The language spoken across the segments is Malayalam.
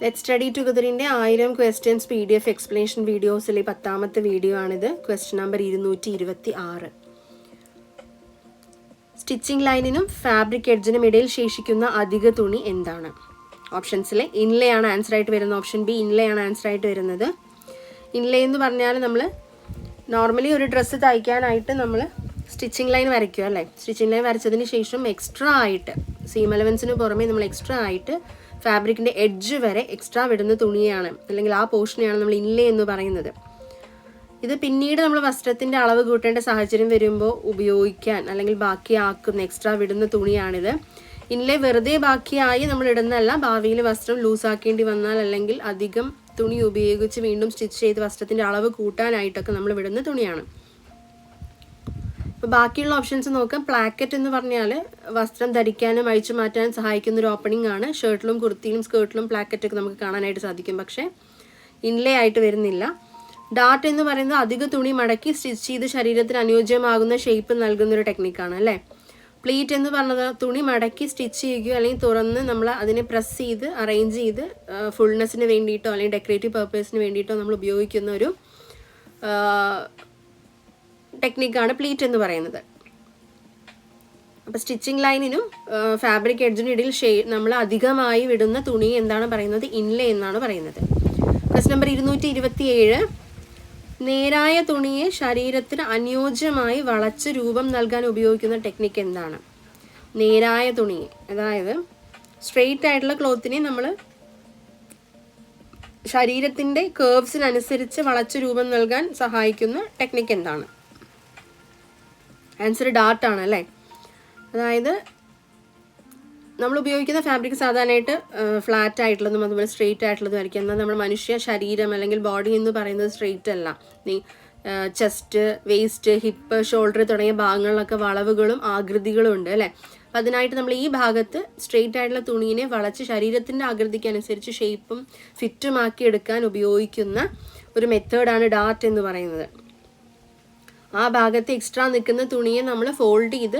ലെറ്റ് സ്റ്റഡി ടുഗദറിൻ്റെ 1000 ക്വസ്റ്റ്യൻസ് PDF എക്സ്പ്ലനേഷൻ വീഡിയോസിലെ 10ാമത്തെ വീഡിയോ ആണിത്. Question number 226. സ്റ്റിച്ചിങ് ലൈനിനും ഫാബ്രിക് എഡ്ജിനും ഇടയിൽ ശേഷിക്കുന്ന അധിക തുണി എന്താണ്? ഓപ്ഷൻസിലെ ഇൻലേ ആണ് ആൻസർ ആയിട്ട് വരുന്നത്. ഓപ്ഷൻ ബി ഇൻലേ ആണ് ആൻസർ ആയിട്ട് വരുന്നത്. ഇൻലേ എന്ന് പറഞ്ഞാൽ നമ്മൾ നോർമലി ഒരു ഡ്രസ്സ് തയ്ക്കാനായിട്ട് നമ്മൾ സ്റ്റിച്ചിങ് ലൈൻ വരയ്ക്കുക അല്ലേ. സ്റ്റിച്ചിങ് ലൈൻ വരച്ചതിന് ശേഷം എക്സ്ട്രാ ആയിട്ട് സീം അലവൻസിന് പുറമെ നമ്മൾ എക്സ്ട്രാ ആയിട്ട് ഫാബ്രിക്കിൻ്റെ എഡ്ജ് വരെ എക്സ്ട്രാ വിടുന്ന തുണിയാണ്, അല്ലെങ്കിൽ ആ പോർഷനെയാണ് നമ്മൾ ഇൻലേ എന്ന് പറയുന്നത്. ഇത് പിന്നീട് നമ്മൾ വസ്ത്രത്തിൻ്റെ അളവ് കൂട്ടേണ്ട സാഹചര്യം വരുമ്പോൾ ഉപയോഗിക്കാൻ അല്ലെങ്കിൽ ബാക്കിയാക്കുന്ന എക്സ്ട്രാ വിടുന്ന തുണിയാണിത്. ഇൻലേ വെറുതെ ബാക്കിയായി നമ്മൾ ഇടുന്നതല്ല, ഭാവിയിൽ വസ്ത്രം ലൂസാക്കേണ്ടി വന്നാൽ അല്ലെങ്കിൽ അധികം തുണി ഉപയോഗിച്ച് വീണ്ടും സ്റ്റിച്ച് ചെയ്ത് വസ്ത്രത്തിൻ്റെ അളവ് കൂട്ടാനായിട്ടൊക്കെ നമ്മൾ വിടുന്ന തുണിയാണ്. ഇപ്പോൾ ബാക്കിയുള്ള ഓപ്ഷൻസ് നോക്കാം. പ്ലാക്കറ്റ് എന്ന് പറഞ്ഞാൽ വസ്ത്രം ധരിക്കാനും അഴിച്ചു മാറ്റാനും സഹായിക്കുന്ന ഒരു ഓപ്പണിംഗ് ആണ്. ഷർട്ടിലും കുർത്തിയിലും സ്കേർട്ടിലും പ്ലാക്കറ്റൊക്കെ നമുക്ക് കാണാനായിട്ട് സാധിക്കും, പക്ഷേ ഇൻലേ ആയിട്ട് വരുന്നില്ല. ഡാർട്ട് എന്ന് പറയുന്നത് അധിക തുണി മടക്കി സ്റ്റിച്ച് ചെയ്ത് ശരീരത്തിന് അനുയോജ്യമാകുന്ന ഷേപ്പ് നൽകുന്ന ഒരു ടെക്നിക്കാണ് അല്ലേ. പ്ലീറ്റ് എന്ന് പറഞ്ഞത് തുണി മടക്കി സ്റ്റിച്ച് ചെയ്യുകയോ അല്ലെങ്കിൽ തുറന്ന് നമ്മൾ അതിനെ പ്രസ് ചെയ്ത് അറേഞ്ച് ചെയ്ത് ഫുൾനെസ്സിന് വേണ്ടിയിട്ടോ അല്ലെങ്കിൽ ഡെക്കറേറ്റീവ് പർപ്പസിന് വേണ്ടിയിട്ടോ നമ്മൾ ഉപയോഗിക്കുന്ന ഒരു ടെക്നിക്കാണ് പ്ലീറ്റ് എന്ന് പറയുന്നത്. അപ്പോൾ സ്റ്റിച്ചിങ് ലൈനിനും ഫാബ്രിക് എഡ്ജിനും ഇടയിൽ നമ്മൾ അധികമായി വിടുന്ന തുണി എന്താണ് പറയുന്നത്? ഇൻലേ എന്നാണ് പറയുന്നത്. Question number 227. നേരായ തുണിയെ ശരീരത്തിന് അനുയോജ്യമായി വളച്ച് രൂപം നൽകാൻ ഉപയോഗിക്കുന്ന ടെക്നിക്ക് എന്താണ്? നേരായ തുണിയെ, അതായത് സ്ട്രെയിറ്റ് ആയിട്ടുള്ള ക്ലോത്തിനെ നമ്മൾ ശരീരത്തിൻ്റെ കേർവ്സിനനുസരിച്ച് വളച്ച് രൂപം നൽകാൻ സഹായിക്കുന്ന ടെക്നിക്ക് എന്താണ്? ആൻസർ ഡാർട്ടാണ് അല്ലേ. അതായത് നമ്മൾ ഉപയോഗിക്കുന്ന ഫാബ്രിക് സാധാരണയായിട്ട് ഫ്ലാറ്റ് ആയിട്ടുള്ളതും അതുപോലെ സ്ട്രെയിറ്റ് ആയിട്ടുള്ളതും ആയിരിക്കും. എന്നാൽ നമ്മൾ മനുഷ്യ ശരീരം അല്ലെങ്കിൽ ബോഡി എന്ന് പറയുന്നത് സ്ട്രെയിറ്റ് അല്ല. ചെസ്റ്റ്, വേസ്റ്റ്, ഹിപ്പ്, ഷോൾഡർ തുടങ്ങിയ ഭാഗങ്ങളിലൊക്കെ വളവുകളും ആകൃതികളും ഉണ്ട് അല്ലേ. അപ്പം അതിനായിട്ട് നമ്മൾ ഈ ഭാഗത്ത് സ്ട്രെയിറ്റ് ആയിട്ടുള്ള തുണീനെ വളച്ച് ശരീരത്തിൻ്റെ ആകൃതിക്ക് അനുസരിച്ച് ഷേപ്പും ഫിറ്റുമാക്കി എടുക്കാൻ ഉപയോഗിക്കുന്ന ഒരു മെത്തേഡാണ് ഡാർട്ട് എന്ന് പറയുന്നത്. ആ ഭാഗത്ത് എക്സ്ട്രാ നിൽക്കുന്ന തുണിയെ നമ്മൾ ഫോൾഡ് ചെയ്ത്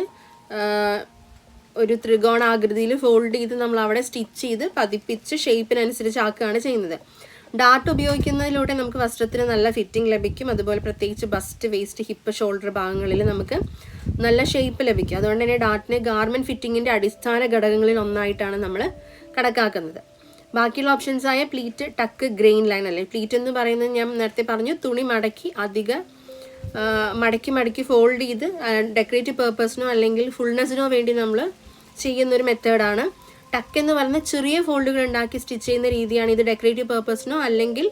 ഒരു ത്രികോണാകൃതിയിൽ ഫോൾഡ് ചെയ്ത് നമ്മൾ അവിടെ സ്റ്റിച്ച് ചെയ്ത് പതിപ്പിച്ച് ഷേപ്പിനനുസരിച്ച് ആക്കുകയാണ് ചെയ്യുന്നത്. ഡാർട്ട് ഉപയോഗിക്കുന്നതിലൂടെ നമുക്ക് വസ്ത്രത്തിന് നല്ല ഫിറ്റിംഗ് ലഭിക്കും. അതുപോലെ പ്രത്യേകിച്ച് ബസ്റ്റ്, വേസ്റ്റ്, ഹിപ്പ്, ഷോൾഡർ ഭാഗങ്ങളിൽ നമുക്ക് നല്ല ഷേപ്പ് ലഭിക്കും. അതുകൊണ്ട് തന്നെ ഡാർട്ടിനെ ഗാർമെൻറ്റ് ഫിറ്റിങ്ങിൻ്റെ അടിസ്ഥാന ഘടകങ്ങളിൽ ഒന്നായിട്ടാണ് നമ്മൾ കണക്കാക്കുന്നത്. ബാക്കിയുള്ള ഓപ്ഷൻസായ പ്ലീറ്റ്, ടക്ക്, ഗ്രെയിൻ ലൈൻ അല്ലേ. പ്ലീറ്റ് എന്ന് പറയുന്നത് ഞാൻ നേരത്തെ പറഞ്ഞു, തുണി മടക്കി മടക്കി ഫോൾഡ് ചെയ്ത് ഡെക്കറേറ്റീവ് പേർപ്പസിനോ അല്ലെങ്കിൽ ഫുൾനെസ്സിനോ വേണ്ടി നമ്മൾ ചെയ്യുന്നൊരു മെത്തേഡാണ്. ടക്ക് എന്ന് പറയുന്ന ചെറിയ ഫോൾഡുകൾ ഉണ്ടാക്കി സ്റ്റിച്ച് ചെയ്യുന്ന രീതിയാണ്. ഇത് ഡെക്കറേറ്റീവ് പേർപ്പസിനോ അല്ലെങ്കിൽ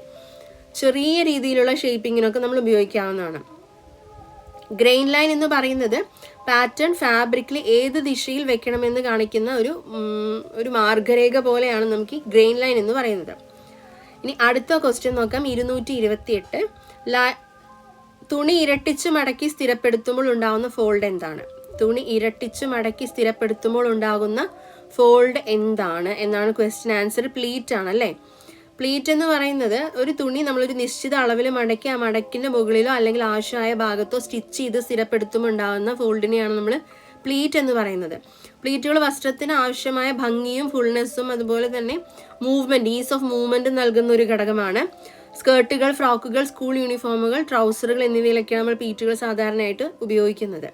ചെറിയ രീതിയിലുള്ള ഷേപ്പിങ്ങിനൊക്കെ നമ്മൾ ഉപയോഗിക്കാവുന്നതാണ്. ഗ്രെയിൻ ലൈൻ എന്ന് പറയുന്നത് പാറ്റേൺ ഫാബ്രിക്കിൽ ഏത് ദിശയിൽ വെക്കണമെന്ന് കാണിക്കുന്ന ഒരു മാർഗരേഖ പോലെയാണ് നമുക്ക് ഈ ഗ്രെയിൻ ലൈൻ എന്ന് പറയുന്നത്. ഇനി അടുത്ത ക്വസ്റ്റ്യൻ നോക്കാം. 228. തുണി ഇരട്ടിച്ച് മടക്കി സ്ഥിരപ്പെടുത്തുമ്പോൾ ഉണ്ടാകുന്ന ഫോൾഡ് എന്താണ്? തുണി ഇരട്ടിച്ച് മടക്കി സ്ഥിരപ്പെടുത്തുമ്പോൾ ഉണ്ടാകുന്ന ഫോൾഡ് എന്താണ് എന്നാണ് ക്വസ്റ്റ്യൻ. ആൻസർ പ്ലീറ്റ് ആണ് അല്ലേ. പ്ലീറ്റ് എന്ന് പറയുന്നത് ഒരു തുണി നമ്മളൊരു നിശ്ചിത അളവിൽ മടക്കി ആ മടക്കിൻ്റെ മുകളിലോ അല്ലെങ്കിൽ ആവശ്യമായ ഭാഗത്തോ സ്റ്റിച്ച് ചെയ്ത് സ്ഥിരപ്പെടുത്തുമ്പോൾ ഉണ്ടാകുന്ന ഫോൾഡിനെയാണ് നമ്മൾ പ്ലീറ്റ് എന്ന് പറയുന്നത്. പ്ലീറ്റുകൾ വസ്ത്രത്തിന് ആവശ്യമായ ഭംഗിയും ഫുൾനെസ്സും അതുപോലെ തന്നെ മൂവ്മെൻറ്റ്, ഈസ് ഓഫ് മൂവ്മെൻറ്റ് നൽകുന്ന ഒരു ഘടകമാണ്. സ്കേർട്ടുകൾ, ഫ്രോക്കുകൾ, സ്കൂൾ യൂണിഫോമുകൾ, ട്രൗസറുകൾ എന്നിവയിലൊക്കെയാണ് നമ്മൾ പ്ലീറ്റുകൾ സാധാരണയായിട്ട് ഉപയോഗിക്കുന്നത്.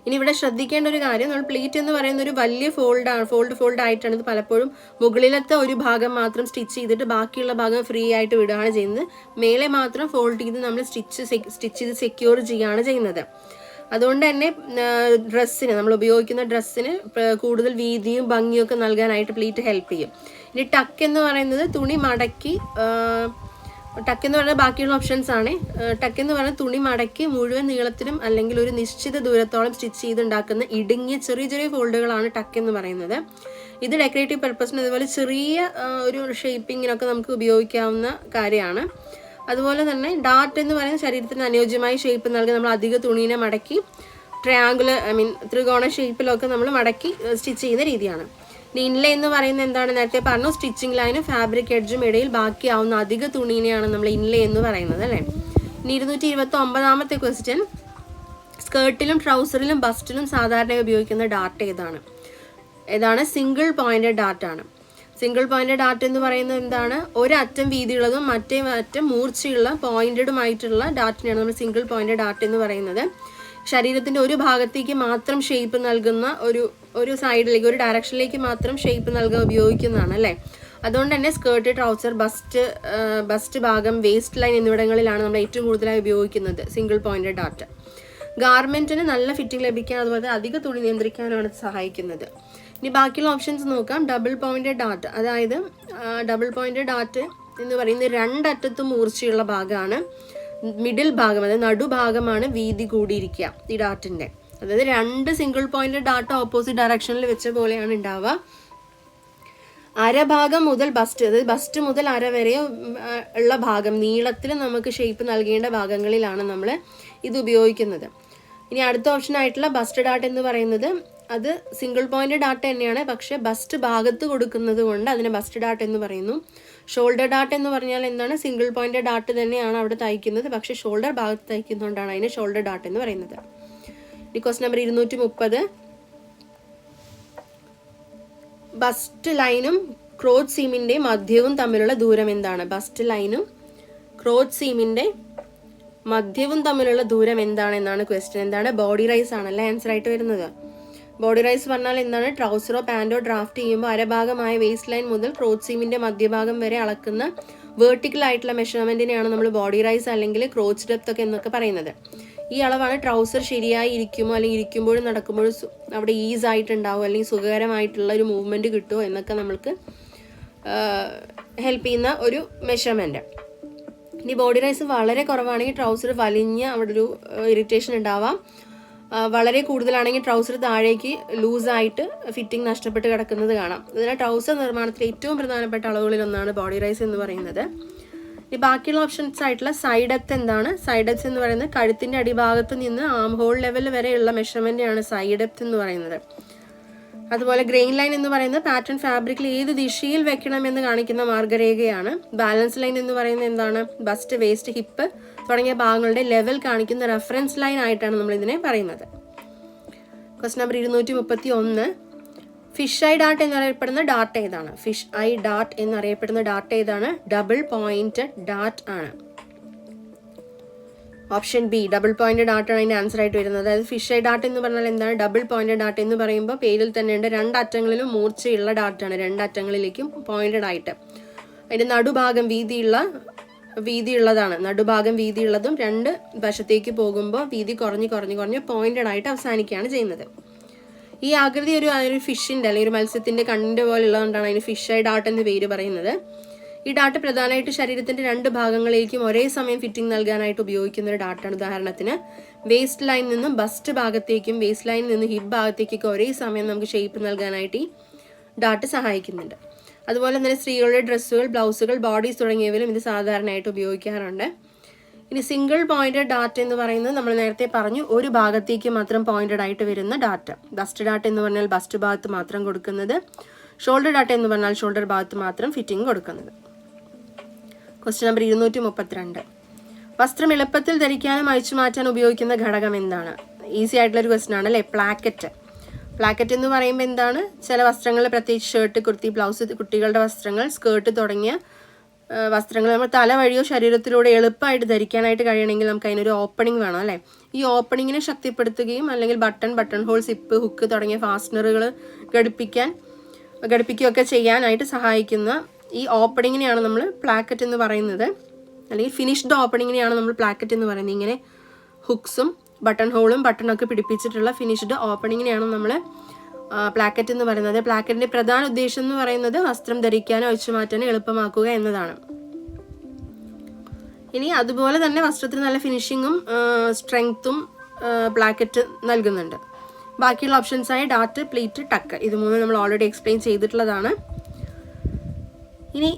ഇനി ഇവിടെ ശ്രദ്ധിക്കേണ്ട ഒരു കാര്യം, നമ്മൾ പ്ലീറ്റ് എന്ന് പറയുന്ന ഒരു വലിയ ഫോൾഡ് ആയിട്ടാണ് ഇത് പലപ്പോഴും മുകളിലത്തെ ഒരു ഭാഗം മാത്രം സ്റ്റിച്ച് ചെയ്തിട്ട് ബാക്കിയുള്ള ഭാഗം ഫ്രീ ആയിട്ട് വിടുകയാണ് ചെയ്യുന്നത്. മേലെ മാത്രം ഫോൾഡ് ചെയ്ത് നമ്മൾ സ്റ്റിച്ച് ചെയ്ത് സെക്യൂർ ചെയ്യുകയാണ് ചെയ്യുന്നത്. അതുകൊണ്ട് തന്നെ ഡ്രസ്സിന്, നമ്മൾ ഉപയോഗിക്കുന്ന ഡ്രസ്സിന് കൂടുതൽ വീതിയും ഭംഗിയും ഒക്കെ നൽകാനായിട്ട് പ്ലീറ്റ് ഹെൽപ്പ് ചെയ്യും. ഇനി ടക്ക് എന്ന് പറയുന്നത് തുണി മടക്കി, ടക്ക് എന്ന് പറയുന്നത് ബാക്കിയുള്ള ഓപ്ഷൻസ് ആണ്. ടക്ക് എന്ന് പറയുന്നത് തുണി മടക്കി മുഴുവൻ നീളത്തിലും അല്ലെങ്കിൽ ഒരു നിശ്ചിത ദൂരത്തോളം സ്റ്റിച്ച് ചെയ്തുണ്ടാക്കുന്ന ഇടുങ്ങിയ ചെറിയ ചെറിയ ഫോൾഡുകളാണ് ടക്ക് എന്ന് പറയുന്നത്. ഇത് ഡെക്കറേറ്റീവ് പർപ്പസിന് അതുപോലെ ചെറിയ ഒരു ഷേപ്പിങ്ങിനൊക്കെ നമുക്ക് ഉപയോഗിക്കാവുന്ന കാര്യമാണ്. അതുപോലെ തന്നെ ഡാർട്ട് എന്ന് പറയുന്നത് ശരീരത്തിന് അനുയോജ്യമായ ഷേപ്പ് നൽകി നമ്മൾ അധിക തുണീനെ മടക്കി ത്രികോണ ഷേപ്പിലൊക്കെ നമ്മൾ മടക്കി സ്റ്റിച്ച് ചെയ്യുന്ന രീതിയാണ്. ഇൻലേ എന്ന് പറയുന്നത് എന്താണ്? നേരത്തെ പറഞ്ഞു, സ്റ്റിച്ചിങ് ലൈനും ഫാബ്രിക് എഡ്ജും ഇടയിൽ ബാക്കിയാവുന്ന അധിക തുണീനെയാണ് നമ്മൾ ഇൻലേ എന്ന് പറയുന്നത് അല്ലേ. ഇനി 229ാമത്തെ ക്വസ്റ്റ്യൻ. സ്കേർട്ടിലും ട്രൗസറിലും ബസ്റ്റിലും സാധാരണയായി ഉപയോഗിക്കുന്ന ഡാർട്ട് ഏതാണ്? സിംഗിൾ പോയിന്റഡ് ഡാർട്ടാണ്. സിംഗിൾ പോയിന്റ് ഡാർട്ട് എന്ന് പറയുന്നത് എന്താണ്? ഒരറ്റം വീതിയുള്ളതും മറ്റേ അറ്റം മൂർച്ചയുള്ള പോയിന്റഡുമായിട്ടുള്ള ഡാർട്ടിനെയാണ് നമ്മൾ സിംഗിൾ പോയിന്റ് ഡാർട്ട് എന്ന് പറയുന്നത്. ശരീരത്തിൻ്റെ ഒരു ഭാഗത്തേക്ക് മാത്രം ഷേപ്പ് നൽകുന്ന ഒരു സൈഡിലേക്ക്, ഒരു ഡയറക്ഷനിലേക്ക് മാത്രം ഷേപ്പ് നൽകാൻ ഉപയോഗിക്കുന്നതാണ് അല്ലേ. അതുകൊണ്ട് തന്നെ സ്കേർട്ട്, ട്രൗസർ, ബസ്റ്റ് ഭാഗം, വേസ്റ്റ് ലൈൻ എന്നിവിടങ്ങളിലാണ് നമ്മൾ ഏറ്റവും കൂടുതലായി ഉപയോഗിക്കുന്നത് സിംഗിൾ പോയിന്റ് ഡാർട്ട്. ഗാർമെന്റിന് നല്ല ഫിറ്റിംഗ് ലഭിക്കാൻ, അതുപോലെ അധിക തുണി നിയന്ത്രിക്കാനാണ് സഹായിക്കുന്നത്. ഇനി ബാക്കിയുള്ള ഓപ്ഷൻസ് നോക്കാം. ഡബിൾ പോയിന്റ് ഡാർട്ട്, അതായത് ഡബിൾ പോയിന്റ് ഡാർട്ട് എന്ന് പറയുന്നത് രണ്ടറ്റത്തും മൂർച്ചയുള്ള ഭാഗമാണ്. മിഡിൽ ഭാഗം, അതായത് നടുഭാഗമാണ് വീതി കൂടിയിരിക്കുക ഈ ഡാർട്ടിൻ്റെ. അതായത് രണ്ട് സിംഗിൾ പോയിന്റ് ഡാർട്ട് ഓപ്പോസിറ്റ് ഡയറക്ഷനിൽ വെച്ച പോലെയാണ് ഉണ്ടാവുക. അരഭാഗം മുതൽ ബസ്റ്റ്, അതായത് ബസ്റ്റ് മുതൽ അര വരെ ഉള്ള ഭാഗം നീളത്തിൽ നമുക്ക് ഷേപ്പ് നൽകേണ്ട ഭാഗങ്ങളിലാണ് നമ്മൾ ഇത് ഉപയോഗിക്കുന്നത്. ഇനി അടുത്ത ഓപ്ഷൻ ആയിട്ടുള്ള ബസ്റ്റ് ഡാർട്ട് എന്ന് പറയുന്നത് അത് സിംഗിൾ പോയിന്റ് ഡാർട്ട് തന്നെയാണ്, പക്ഷെ ബസ്റ്റ് ഭാഗത്ത് കൊടുക്കുന്നത് കൊണ്ട് അതിനെ ബസ്റ്റ് ഡാർട്ട് എന്ന് പറയുന്നു. ഷോൾഡർ ഡാർട്ട് എന്ന് പറഞ്ഞാൽ എന്താണ്? സിംഗിൾ പോയിന്റ് ഡാർട്ട് തന്നെയാണ് അവിടെ തയ്ക്കുന്നത്, പക്ഷെ ഷോൾഡർ ഭാഗത്ത് തയ്ക്കുന്നതുകൊണ്ടാണ് അതിനെ ഷോൾഡർ ഡാർട്ട് എന്ന് പറയുന്നത്. ഇനി ക്വസ്റ്റ്യൻ നമ്പർ 230. ബസ്റ്റ് ലൈനും ക്രോച്ച് സീമിൻ്റെ മധ്യവും തമ്മിലുള്ള ദൂരം എന്താണ്? ബസ്റ്റ് ലൈനും ക്രോച്ച് സീമിൻ്റെ മധ്യവും തമ്മിലുള്ള ദൂരം എന്താണെന്നാണ് ക്വസ്റ്റ്യൻ. എന്താണ്? ബോഡി റൈസ് ആണല്ലേ ആൻസർ ആയിട്ട് വരുന്നത്. ബോഡി റൈസ് പറഞ്ഞാൽ എന്താണ്? ട്രൗസറോ പാൻറ്റോ ഡ്രാഫ്റ്റ് ചെയ്യുമ്പോൾ അരഭാഗമായ വേസ്റ്റ് ലൈൻ മുതൽ ക്രോച്ച് സീമിൻ്റെ മധ്യഭാഗം വരെ അളക്കുന്ന വേർട്ടിക്കൽ ആയിട്ടുള്ള മെഷർമെൻറ്റിനെയാണ് നമ്മൾ ബോഡി റൈസ് അല്ലെങ്കിൽ ക്രോച്ച് ഡെപ്ത് ഒക്കെ എന്നൊക്കെ പറയുന്നത്. ഈ അളവാണ് ട്രൗസർ ശരിയായി ഇരിക്കുമോ അല്ലെങ്കിൽ ഇരിക്കുമ്പോഴും നടക്കുമ്പോഴും അവിടെ ഈസ് ആയിട്ടുണ്ടാവും അല്ലെങ്കിൽ സുഖകരമായിട്ടുള്ള ഒരു മൂവ്മെൻറ്റ് കിട്ടുമോ എന്നൊക്കെ നമ്മൾക്ക് ഹെൽപ്പ് ചെയ്യുന്ന ഒരു മെഷർമെൻറ്റ്. ഇനി ബോഡി റൈസ് വളരെ കുറവാണെങ്കിൽ ട്രൗസർ വലിഞ്ഞ് അവിടെ ഒരു ഇറിറ്റേഷൻ ഉണ്ടാവാം. വളരെ കൂടുതലാണെങ്കിൽ ട്രൗസർ താഴേക്ക് ലൂസായിട്ട് ഫിറ്റിംഗ് നഷ്ടപ്പെട്ട് കിടക്കുന്നത് കാണാം. അതിനാൽ ട്രൗസർ നിർമ്മാണത്തിലെ ഏറ്റവും പ്രധാനപ്പെട്ട അളവുകളിലൊന്നാണ് ബോഡി റൈസ് എന്ന് പറയുന്നത്. ഈ ബാക്കിയുള്ള ഓപ്ഷൻസ് ആയിട്ടുള്ള സൈഡ് ഡെപ്ത് എന്താണ്? സൈഡ് ഡെപ്ത് എന്ന് പറയുന്നത് കഴുത്തിൻ്റെ അടിഭാഗത്ത് നിന്ന് ആം ഹോൾ ലെവൽ വരെയുള്ള മെഷർമെൻറ്റാണ് സൈഡ് ഡെപ്ത് എന്ന് പറയുന്നത്. അതുപോലെ ഗ്രെയിൻ ലൈൻ എന്ന് പറയുന്നത് പാറ്റേൺ ഫാബ്രിക്കിൽ ഏത് ദിശയിൽ വെക്കണമെന്ന് കാണിക്കുന്ന മാർഗരേഖയാണ്. ബാലൻസ് ലൈൻ എന്ന് പറയുന്നത് എന്താണ്? ബസ്റ്റ്, വേസ്റ്റ്, ഹിപ്പ് തുടങ്ങിയ ഭാഗങ്ങളുടെ ലെവൽ കാണിക്കുന്ന റെഫറൻസ് ലൈൻ ആയിട്ടാണ് നമ്മൾ ഇതിനെ പറയുന്നത്. Question number 231. Fish I Dart എന്നറിയപ്പെടുന്ന ഡാർട്ട് ഏതാണ്? ഫിഷ് ഐ ഡാർട്ട് എന്നറിയപ്പെടുന്ന ഡാർട്ട് ഏതാണ്? ഡബിൾ പോയിന്റ് ഡാർട്ട് ആണ്. Option B double point Dart ആണ് അതിൻ്റെ ആൻസർ ആയിട്ട് വരുന്നത്. അതായത് ഫിഷ് ഐ ഡാർട്ട് എന്ന് പറഞ്ഞാൽ എന്താണ്? ഡബിൾ പോയിന്റ് ഡാർട്ട് എന്ന് പറയുമ്പോൾ പേരിൽ തന്നെ ഉണ്ട്, രണ്ടറ്റങ്ങളിലും മൂർച്ചയുള്ള ഡാർട്ടാണ്, രണ്ടറ്റങ്ങളിലേക്കും പോയിന്റഡ് ആയിട്ട്. അതിൻ്റെ നടുഭാഗം വീതിയുള്ളതാണ്. നടുഭാഗം വീതിയുള്ളതും രണ്ട് വശത്തേക്ക് പോകുമ്പോൾ വീതി കുറഞ്ഞ് പോയിന്റഡ് ആയിട്ട് അവസാനിക്കുകയാണ് ചെയ്യുന്നത്. ഈ ആകൃതി ഒരു ഫിഷിൻ്റെ അല്ലെങ്കിൽ ഒരു മത്സ്യത്തിൻ്റെ കണ്ണിൻ്റെ പോലെ ഉള്ളതുകൊണ്ടാണ് അതിന് ഫിഷ് ഐ ഡാർട്ട് എന്ന് പേര് പറയുന്നത്. ഈ ഡാർട്ട് പ്രധാനമായിട്ട് ശരീരത്തിൻ്റെ രണ്ട് ഭാഗങ്ങളിലേക്കും ഒരേ സമയം ഫിറ്റിംഗ് നൽകാനായിട്ട് ഉപയോഗിക്കുന്ന ഒരു ഡാർട്ടാണ്. ഉദാഹരണത്തിന് വേസ്റ്റ് ലൈനിൽ നിന്നും ബസ്റ്റ് ഭാഗത്തേക്കും വേസ്റ്റ് ലൈനിൽ നിന്നും ഹിപ്പ് ഭാഗത്തേക്കൊക്കെ ഒരേ സമയം നമുക്ക് ഷേപ്പ് നൽകാനായിട്ട് ഈ ഡാർട്ട് സഹായിക്കുന്നുണ്ട്. അതുപോലെ തന്നെ സ്ത്രീകളുടെ ഡ്രസ്സുകൾ, ബ്ലൗസുകൾ, ബോഡീസ് തുടങ്ങിയവയിലും ഇത് സാധാരണയായിട്ട് ഉപയോഗിക്കാറുണ്ട്. ഇനി സിംഗിൾ പോയിന്റഡ് ഡാർട്ട് എന്ന് പറയുന്നത് നമ്മൾ നേരത്തെ പറഞ്ഞു, ഒരു ഭാഗത്തേക്ക് മാത്രം പോയിന്റഡ് ആയിട്ട് വരുന്ന ഡാർട്ട്. ബസ്റ്റ് ഡാർട്ട് എന്ന് പറഞ്ഞാൽ ബസ്റ്റ് ഭാഗത്ത് മാത്രം കൊടുക്കുന്നത്. ഷോൾഡർ ഡാർട്ട് എന്ന് പറഞ്ഞാൽ ഷോൾഡർ ഭാഗത്ത് മാത്രം ഫിറ്റിംഗ് കൊടുക്കുന്നത്. Question number 232. വസ്ത്രം എളുപ്പത്തിൽ ധരിക്കാനും അഴിച്ചു മാറ്റാൻ ഉപയോഗിക്കുന്ന ഘടകം എന്താണ്? ഈസി ആയിട്ടുള്ളൊരു ക്വസ്റ്റ്യൻ ആണ് അല്ലേ. പ്ലാക്കറ്റ്. പ്ലാക്കറ്റ് എന്ന് പറയുമ്പോൾ എന്താണ്? ചില വസ്ത്രങ്ങൾ, പ്രത്യേകിച്ച് ഷർട്ട്, കുർത്തി, ബ്ലൗസ്, കുട്ടികളുടെ വസ്ത്രങ്ങൾ, സ്കേർട്ട് തുടങ്ങിയ വസ്ത്രങ്ങൾ നമ്മൾ തല വഴിയോ ശരീരത്തിലൂടെ എളുപ്പമായിട്ട് ധരിക്കാനായിട്ട് കഴിയണമെങ്കിൽ നമുക്ക് അതിനൊരു ഓപ്പണിംഗ് വേണം അല്ലേ. ഈ ഓപ്പണിങ്ങിനെ ശക്തിപ്പെടുത്തുകയും അല്ലെങ്കിൽ ബട്ടൺ ഹോൾ, സിപ്പ്, ഹുക്ക് തുടങ്ങിയ ഫാസ്റ്റനറുകൾ ഘടിപ്പിക്കുകയൊക്കെ ചെയ്യാനായിട്ട് സഹായിക്കുന്ന ഈ ഓപ്പണിങ്ങിനെയാണ് നമ്മൾ പ്ലാക്കറ്റ് എന്ന് പറയുന്നത്. അല്ലെങ്കിൽ ഫിനിഷ്ഡ് ഓപ്പണിങ്ങിനെയാണ് നമ്മൾ പ്ലാക്കറ്റ് എന്ന് പറയുന്നത്. ഇങ്ങനെ ഹുക്സും ബട്ടൺ ഹോളും ബട്ടണൊക്കെ പിടിപ്പിച്ചിട്ടുള്ള ഫിനിഷ്ഡ് ഓപ്പണിങ്ങിനെയാണ് നമ്മൾ പ്ലാക്കറ്റ് എന്ന് പറയുന്നത്. പ്ലാക്കറ്റിൻ്റെ പ്രധാന ഉദ്ദേശം എന്ന് പറയുന്നത് വസ്ത്രം ധരിക്കാനോ അഴിച്ചു മാറ്റാനോ എളുപ്പമാക്കുക എന്നതാണ്. ഇനി അതുപോലെ തന്നെ വസ്ത്രത്തിന് നല്ല ഫിനിഷിങ്ങും സ്ട്രെങ്ത്തും പ്ലാക്കറ്റ് നൽകുന്നുണ്ട്. ബാക്കിയുള്ള ഓപ്ഷൻസായ ഡാർട്ട്, പ്ലീറ്റ്, ടക്ക്, ഇത് മൂന്നും നമ്മൾ ഓൾറെഡി എക്സ്പ്ലെയിൻ ചെയ്തിട്ടുള്ളതാണ്. ഇനി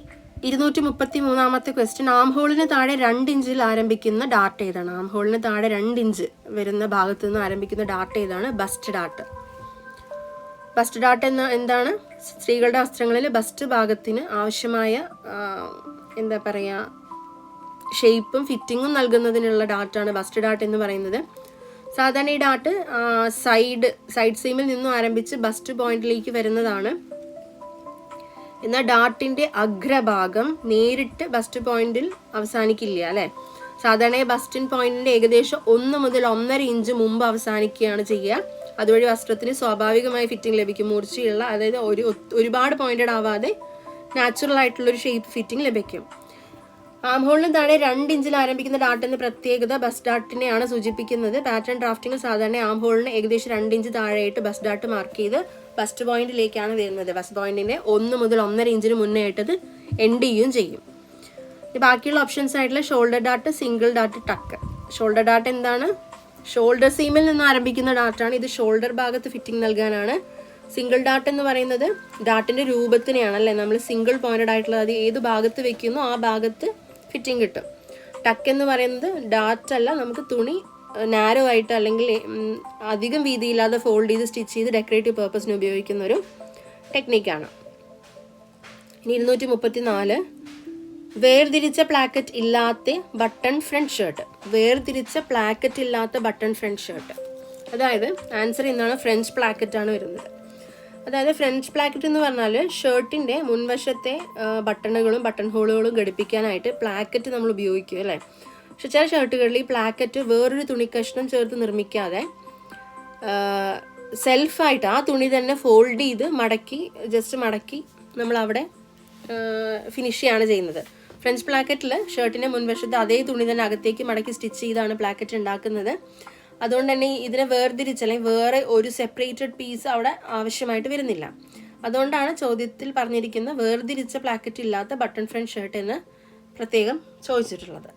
233 ക്വസ്റ്റ്യൻ. ആം ഹോളിന് താഴെ 2 ഇഞ്ചിൽ ആരംഭിക്കുന്ന ഡാർട്ട് ഏതാണ്? ആം ഹോളിന് താഴെ 2 ഇഞ്ച് വരുന്ന ഭാഗത്തു നിന്ന് ആരംഭിക്കുന്ന ഡാർട്ട് ഏതാണ്? Bus Dart. ബസ്റ്റ് ഡാർട്ട് എന്താണ്? സ്ത്രീകളുടെ വസ്ത്രങ്ങളിൽ ബസ്റ്റ് ഭാഗത്തിന് ആവശ്യമായ ഷേപ്പും ഫിറ്റിങ്ങും നൽകുന്നതിനുള്ള ഡാർട്ടാണ് ബസ്റ്റ് ഡാർട്ട് എന്ന് പറയുന്നത്. സാധാരണ ഈ ഡാർട്ട് സൈഡ് സീമിൽ നിന്നും ആരംഭിച്ച് ബസ്റ്റ് പോയിന്റിലേക്ക് വരുന്നതാണ്. എന്നാൽ ഡാർട്ടിൻ്റെ അഗ്രഭാഗം നേരിട്ട് ബസ്റ്റ് പോയിന്റിൽ അവസാനിക്കില്ല അല്ലേ. സാധാരണ ബസ്റ്റിൻ പോയിന്റിന്റെ ഏകദേശം 1 മുതൽ 1.5 ഇഞ്ച് മുമ്പ് അവസാനിക്കുകയാണ് ചെയ്യുക. അതുവഴി വസ്ത്രത്തിന് സ്വാഭാവികമായ ഫിറ്റിംഗ് ലഭിക്കും. മൂർച്ചയുള്ള, അതായത് ഒരുപാട് പോയിന്റഡ് ആവാതെ നാച്ചുറൽ ആയിട്ടുള്ളൊരു ഷേപ്പ് ഫിറ്റിംഗ് ലഭിക്കും. ആം ഹോളിന് താഴെ 2 ഇഞ്ചിൽ ആരംഭിക്കുന്ന ഡാർട്ട് എന്ന പ്രത്യേകത ബസ് ഡാർട്ടിനെയാണ് സൂചിപ്പിക്കുന്നത്. പാറ്റേൺ ഡ്രാഫ്റ്റിംഗ് സാധാരണ ആം ഹോളിന് ഏകദേശം 2 ഇഞ്ച് താഴെയായിട്ട് ബസ് ഡാർട്ട് മാർക്ക് ചെയ്ത് ബസ്റ്റ് പോയിന്റിലേക്കാണ് വരുന്നത്. ബസ്റ്റ് പോയിന്റിന്റെ 1 മുതൽ 1.5 ഇഞ്ചിന് മുന്നേ ആയിട്ടത് എൻഡ് ചെയ്യുകയും ചെയ്യും. ബാക്കിയുള്ള ഓപ്ഷൻസ് ആയിട്ടുള്ള ഷോൾഡർ ഡാർട്ട്, സിംഗിൾ ഡാർട്ട്, ടക്ക്. ഷോൾഡർ ഡാർട്ട് എന്താണ്? ഷോൾഡർ സീമിൽ നിന്ന് ആരംഭിക്കുന്ന ഡാർട്ടാണ്. ഇത് ഷോൾഡർ ഭാഗത്ത് ഫിറ്റിംഗ് നൽകാനാണ്. സിംഗിൾ ഡാർട്ട് എന്ന് പറയുന്നത് ഡാർട്ടിന്റെ രൂപത്തിനെയാണ് അല്ലേ. നമ്മൾ സിംഗിൾ പോയിന്റഡ് ആയിട്ടുള്ളത് അത് ഏത് ഭാഗത്ത് വെക്കുന്നോ ആ ഭാഗത്ത് ഫിറ്റിംഗ് കിട്ടും. ടക്ക് എന്ന് പറയുന്നത് ഡാർട്ട് അല്ല, നമുക്ക് തുണി നാരോ ആയിട്ട് അല്ലെങ്കിൽ അധികം വീതിയില്ലാതെ ഫോൾഡ് ചെയ്ത് സ്റ്റിച്ച് ചെയ്ത് ഡെക്കറേറ്റീവ് പേർപ്പസിന് ഉപയോഗിക്കുന്ന ഒരു ടെക്നിക്കാണ്. ഇനി 234 വേർതിരിച്ച പ്ലാക്കറ്റ് ഇല്ലാത്ത ബട്ടൺ ഫ്രണ്ട് ഷർട്ട്. വേർതിരിച്ച പ്ലാക്കറ്റ് ഇല്ലാത്ത ബട്ടൺ ഫ്രണ്ട് ഷർട്ട്, അതായത് ആൻസർ എന്താണ്? ഫ്രഞ്ച് പ്ലാക്കറ്റ് ആണ് വരുന്നത്. അതായത് ഫ്രഞ്ച് പ്ലാക്കറ്റ് എന്ന് പറഞ്ഞാൽ ഷർട്ടിന്റെ മുൻവശത്തെ ബട്ടണുകളും ബട്ടൺ ഹോളുകളും ഘടിപ്പിക്കാനായിട്ട് പ്ലാക്കറ്റ് നമ്മൾ ഉപയോഗിക്കും അല്ലേ. പക്ഷെ ചില ഷർട്ടുകളിൽ ഈ പ്ലാക്കറ്റ് വേറൊരു തുണിക്കഷ്ണം ചേർത്ത് നിർമ്മിക്കാതെ സെൽഫായിട്ട് ആ തുണി തന്നെ ഫോൾഡ് ചെയ്ത് ജസ്റ്റ് മടക്കി നമ്മൾ അവിടെ ഫിനിഷ് ചെയ്യാണ് ചെയ്യുന്നത്. ഫ്രഞ്ച് പ്ലാക്കറ്റിൽ ഷർട്ടിന്റെ മുൻവശത്ത് അതേ തുണി തന്നെ അകത്തേക്ക് മടക്കി സ്റ്റിച്ച് ചെയ്താണ് പ്ലാക്കറ്റ് ഉണ്ടാക്കുന്നത്. അതുകൊണ്ട് തന്നെ ഇതിനെ വേർതിരിച്ച് അല്ലെങ്കിൽ വേറെ ഒരു സെപ്പറേറ്റഡ് പീസ് അവിടെ ആവശ്യമായിട്ട് വരുന്നില്ല. അതുകൊണ്ടാണ് ചോദ്യത്തിൽ പറഞ്ഞിരിക്കുന്ന വേർതിരിച്ച പ്ലാക്കറ്റ് ഇല്ലാത്ത ബട്ടൺ ഫ്രണ്ട് ഷർട്ട് എന്ന് പ്രത്യേകം ചോദിച്ചിട്ടുള്ളത്.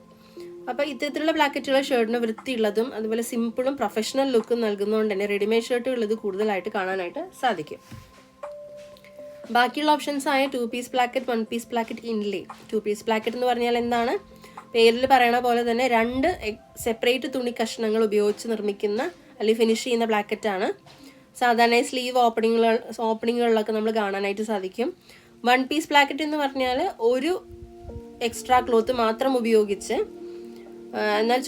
അപ്പോൾ ഇത്തരത്തിലുള്ള പ്ലാക്കറ്റുള്ള ഷർട്ടിന് വൃത്തിയുള്ളതും അതുപോലെ സിമ്പിളും പ്രൊഫഷണൽ ലുക്കും നൽകുന്നതുകൊണ്ട് തന്നെ റെഡിമെയ്ഡ് ഷർട്ടുകൾ ഇത് കൂടുതലായിട്ട് കാണാനായിട്ട് സാധിക്കും. ബാക്കിയുള്ള ഓപ്ഷൻസ് ആയ 2 piece placket, 1 piece placket, inlay. 2 piece placket എന്ന് പറഞ്ഞാൽ എന്താണ്? പേരിൽ പറയണ പോലെ തന്നെ 2 സെപ്പറേറ്റ് തുണി കഷ്ണങ്ങൾ ഉപയോഗിച്ച് നിർമ്മിക്കുന്ന അല്ലെങ്കിൽ ഫിനിഷ് ചെയ്യുന്ന പ്ലാക്കറ്റാണ്. സാധാരണ സ്ലീവ് ഓപ്പണിങ്ങുകളിലൊക്കെ നമ്മൾ കാണാനായിട്ട് സാധിക്കും. 1 പീസ് പ്ലാക്കറ്റ് എന്ന് പറഞ്ഞാൽ ഒരു എക്സ്ട്രാ ക്ലോത്ത് മാത്രം ഉപയോഗിച്ച് എന്നാൽ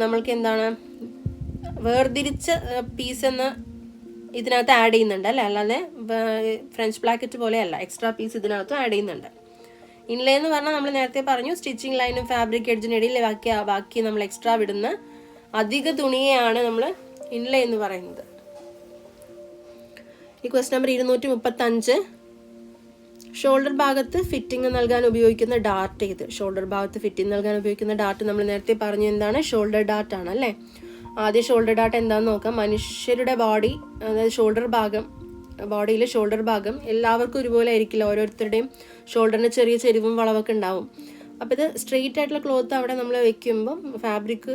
നമ്മൾക്ക് എന്താണ് വേർതിരിച്ച പീസ് എന്ന് ഇതിനകത്ത് ആഡ് ചെയ്യുന്നുണ്ട് അല്ലേ. അല്ലാതെ ഫ്രഞ്ച് പ്ലാക്കറ്റ് പോലെയല്ല, എക്സ്ട്രാ പീസ് ഇതിനകത്ത് ആഡ് ചെയ്യുന്നുണ്ട്. ഇൻലേ എന്ന് പറഞ്ഞാൽ നമ്മൾ നേരത്തെ പറഞ്ഞു സ്റ്റിച്ചിങ് ലൈനും ഫാബ്രിക് എഡ്ജിനിടയിൽ ബാക്കി നമ്മൾ എക്സ്ട്രാ വിടുന്ന അധിക തുണിയെയാണ് നമ്മൾ ഇൻലേ എന്ന് പറയുന്നത്. ഈ ക്വസ്റ്റ്യൻ നമ്പർ 235 ഷോൾഡർ ഭാഗത്ത് ഫിറ്റിംഗ് നൽകാൻ ഉപയോഗിക്കുന്ന ഡാർട്ട് ഏത്? ഷോൾഡർ ഭാഗത്ത് ഫിറ്റിംഗ് നൽകാൻ ഉപയോഗിക്കുന്ന ഡാർട്ട് നമ്മൾ നേരത്തെ പറഞ്ഞു എന്താണ്? ഷോൾഡർ ഡാർട്ട് ആണ് അല്ലേ. ആദ്യം ഷോൾഡർ ഡാർട്ട് എന്താണെന്ന് നോക്കാം. മനുഷ്യരുടെ ബോഡി, അതായത് ബോഡിയിലെ ഷോൾഡർ ഭാഗം എല്ലാവർക്കും ഒരുപോലെ ആയിരിക്കില്ല. ഓരോരുത്തരുടെയും ഷോൾഡറിന് ചെറിയ ചെരിവും വളവൊക്കെ ഉണ്ടാവും. അപ്പോൾ ഇത് സ്ട്രെയിറ്റ് ആയിട്ടുള്ള ക്ലോത്ത് അവിടെ നമ്മൾ വെക്കുമ്പം ഫാബ്രിക്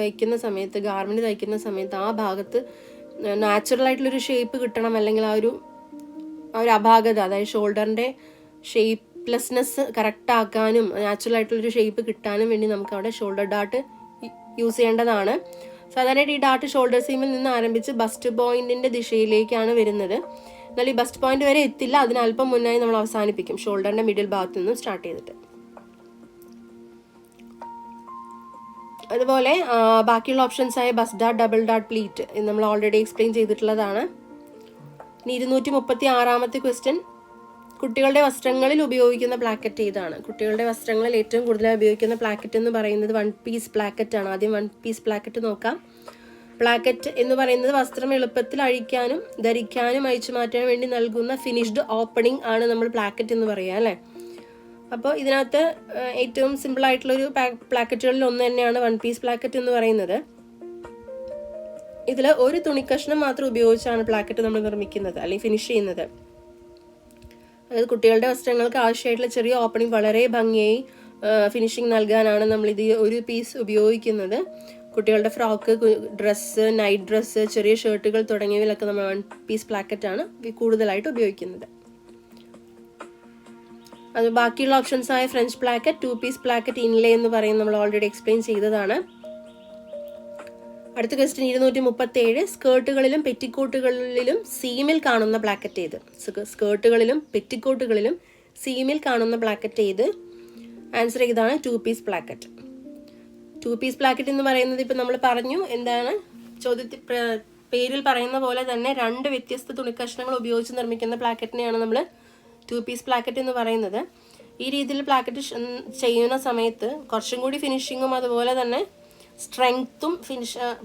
വയ്ക്കുന്ന സമയത്ത്, ഗാർമെൻറ്റ് തയ്ക്കുന്ന സമയത്ത് ആ ഭാഗത്ത് നാച്ചുറൽ ആയിട്ടുള്ളൊരു ഷേപ്പ് കിട്ടണം, അല്ലെങ്കിൽ ആ ഒരു അപാകത, അതായത് ഷോൾഡറിൻ്റെ ഷേപ്പ്ലെസ്നെസ് കറക്റ്റ് ആക്കാനും നാച്ചുറൽ ആയിട്ടുള്ളൊരു ഷേപ്പ് കിട്ടാനും വേണ്ടി നമുക്ക് അവിടെ ഷോൾഡർ ഡാർട്ട് യൂസ് ചെയ്യേണ്ടതാണ്. സാധാരണയായിട്ട് ഈ ഡാർട്ട് ഷോൾഡർ സീമിൽ നിന്ന് ആരംഭിച്ച് ബസ്റ്റ് പോയിന്റിന്റെ ദിശയിലേക്കാണ് വരുന്നത്. എന്നാൽ ഈ ബസ്റ്റ് പോയിന്റ് വരെ എത്തില്ല, അതിനല്പം മുന്നായി നമ്മൾ അവസാനിപ്പിക്കും, ഷോൾഡറിന്റെ മിഡിൽ ഭാഗത്ത് നിന്ന് സ്റ്റാർട്ട് ചെയ്തിട്ട്. അതുപോലെ ബാക്കിയുള്ള ഓപ്ഷൻസ് ആയ bus Dart, double Dart, pleat നമ്മൾ ഓൾറെഡി എക്സ്പ്ലെയിൻ ചെയ്തിട്ടുള്ളതാണ്. ഇനി 236 ക്വസ്റ്റ്യൻ, കുട്ടികളുടെ വസ്ത്രങ്ങളിൽ ഉപയോഗിക്കുന്ന പ്ലാക്കറ്റ് ഏതാണ്? കുട്ടികളുടെ വസ്ത്രങ്ങളിൽ ഏറ്റവും കൂടുതലായി ഉപയോഗിക്കുന്ന പ്ലാക്കറ്റ് എന്ന് പറയുന്നത് 1 പീസ് പ്ലാക്കറ്റ് ആണ്. ആദ്യം 1 പീസ് പ്ലാക്കറ്റ് നോക്കാം. പ്ലാക്കറ്റ് എന്ന് പറയുന്നത് വസ്ത്രം എളുപ്പത്തിൽ അഴിക്കാനും ധരിക്കാനും അഴിച്ചു മാറ്റാനും വേണ്ടി നൽകുന്ന ഫിനിഷ്ഡ് ഓപ്പണിംഗ് ആണ് നമ്മൾ പ്ലാക്കറ്റ് എന്ന് പറയുക അല്ലേ. അപ്പോൾ ഇതിനകത്ത് ഏറ്റവും സിമ്പിൾ ആയിട്ടുള്ളൊരു പ്ലാക്കറ്റുകളിൽ ഒന്ന് തന്നെയാണ് 1 പീസ് പ്ലാക്കറ്റ് എന്ന് പറയുന്നത്. ഇതിൽ ഒരു തുണിക്കഷ്ണം മാത്രം ഉപയോഗിച്ചാണ് പ്ലാക്കറ്റ് നമ്മൾ നിർമ്മിക്കുന്നത് അല്ലെങ്കിൽ ഫിനിഷ് ചെയ്യുന്നത്. അതായത് കുട്ടികളുടെ വസ്ത്രങ്ങൾക്ക് ആവശ്യമായിട്ടുള്ള ചെറിയ ഓപ്പണിംഗ് വളരെ ഭംഗിയായി ഫിനിഷിങ് നൽകാനാണ് നമ്മൾ ഇത് 1 പീസ് ഉപയോഗിക്കുന്നത്. കുട്ടികളുടെ ഫ്രോക്ക്, ഡ്രസ്സ്, നൈറ്റ് ഡ്രസ്സ്, ചെറിയ ഷർട്ടുകൾ തുടങ്ങിയവയിലൊക്കെ നമ്മൾ 1 പീസ് പ്ലാക്കറ്റ് ആണ് കൂടുതലായിട്ട് ഉപയോഗിക്കുന്നത്. അത് ബാക്കിയുള്ള ഓപ്ഷൻസ് ആയ French placket, 2 piece placket, inlay എന്ന് പറയുന്നത് നമ്മൾ ഓൾറെഡി എക്സ്പ്ലെയിൻ ചെയ്തതാണ്. അടുത്ത ക്വസ്റ്റ്യൻ 237, സ്കേർട്ടുകളിലും പെറ്റിക്കോട്ടുകളിലും സീമിൽ കാണുന്ന പ്ലാക്കറ്റ് ഏത്? സ്കേർട്ടുകളിലും പെറ്റിക്കോട്ടുകളിലും സീമിൽ കാണുന്ന പ്ലാക്കറ്റ് ഏത്? ആൻസർ ഇതാണ് 2 പീസ് പ്ലാക്കറ്റ്. 2 പീസ് പ്ലാക്കറ്റ് എന്ന് പറയുന്നത് ഇപ്പം നമ്മൾ പറഞ്ഞു എന്താണ്, ചോദ്യത്തിൽ പേരിൽ പറയുന്ന പോലെ തന്നെ 2 വ്യത്യസ്ത തുണിക്കഷ്ണങ്ങൾ ഉപയോഗിച്ച് നിർമ്മിക്കുന്ന പ്ലാക്കറ്റിനെയാണ് നമ്മൾ 2 പീസ് പ്ലാക്കറ്റ് എന്ന് പറയുന്നത്. ഈ രീതിയിൽ പ്ലാക്കറ്റ് ചെയ്യുന്ന സമയത്ത് കുറച്ചും കൂടി ഫിനിഷിങ്ങും അതുപോലെ തന്നെ സ്ട്രെങ്ത്തും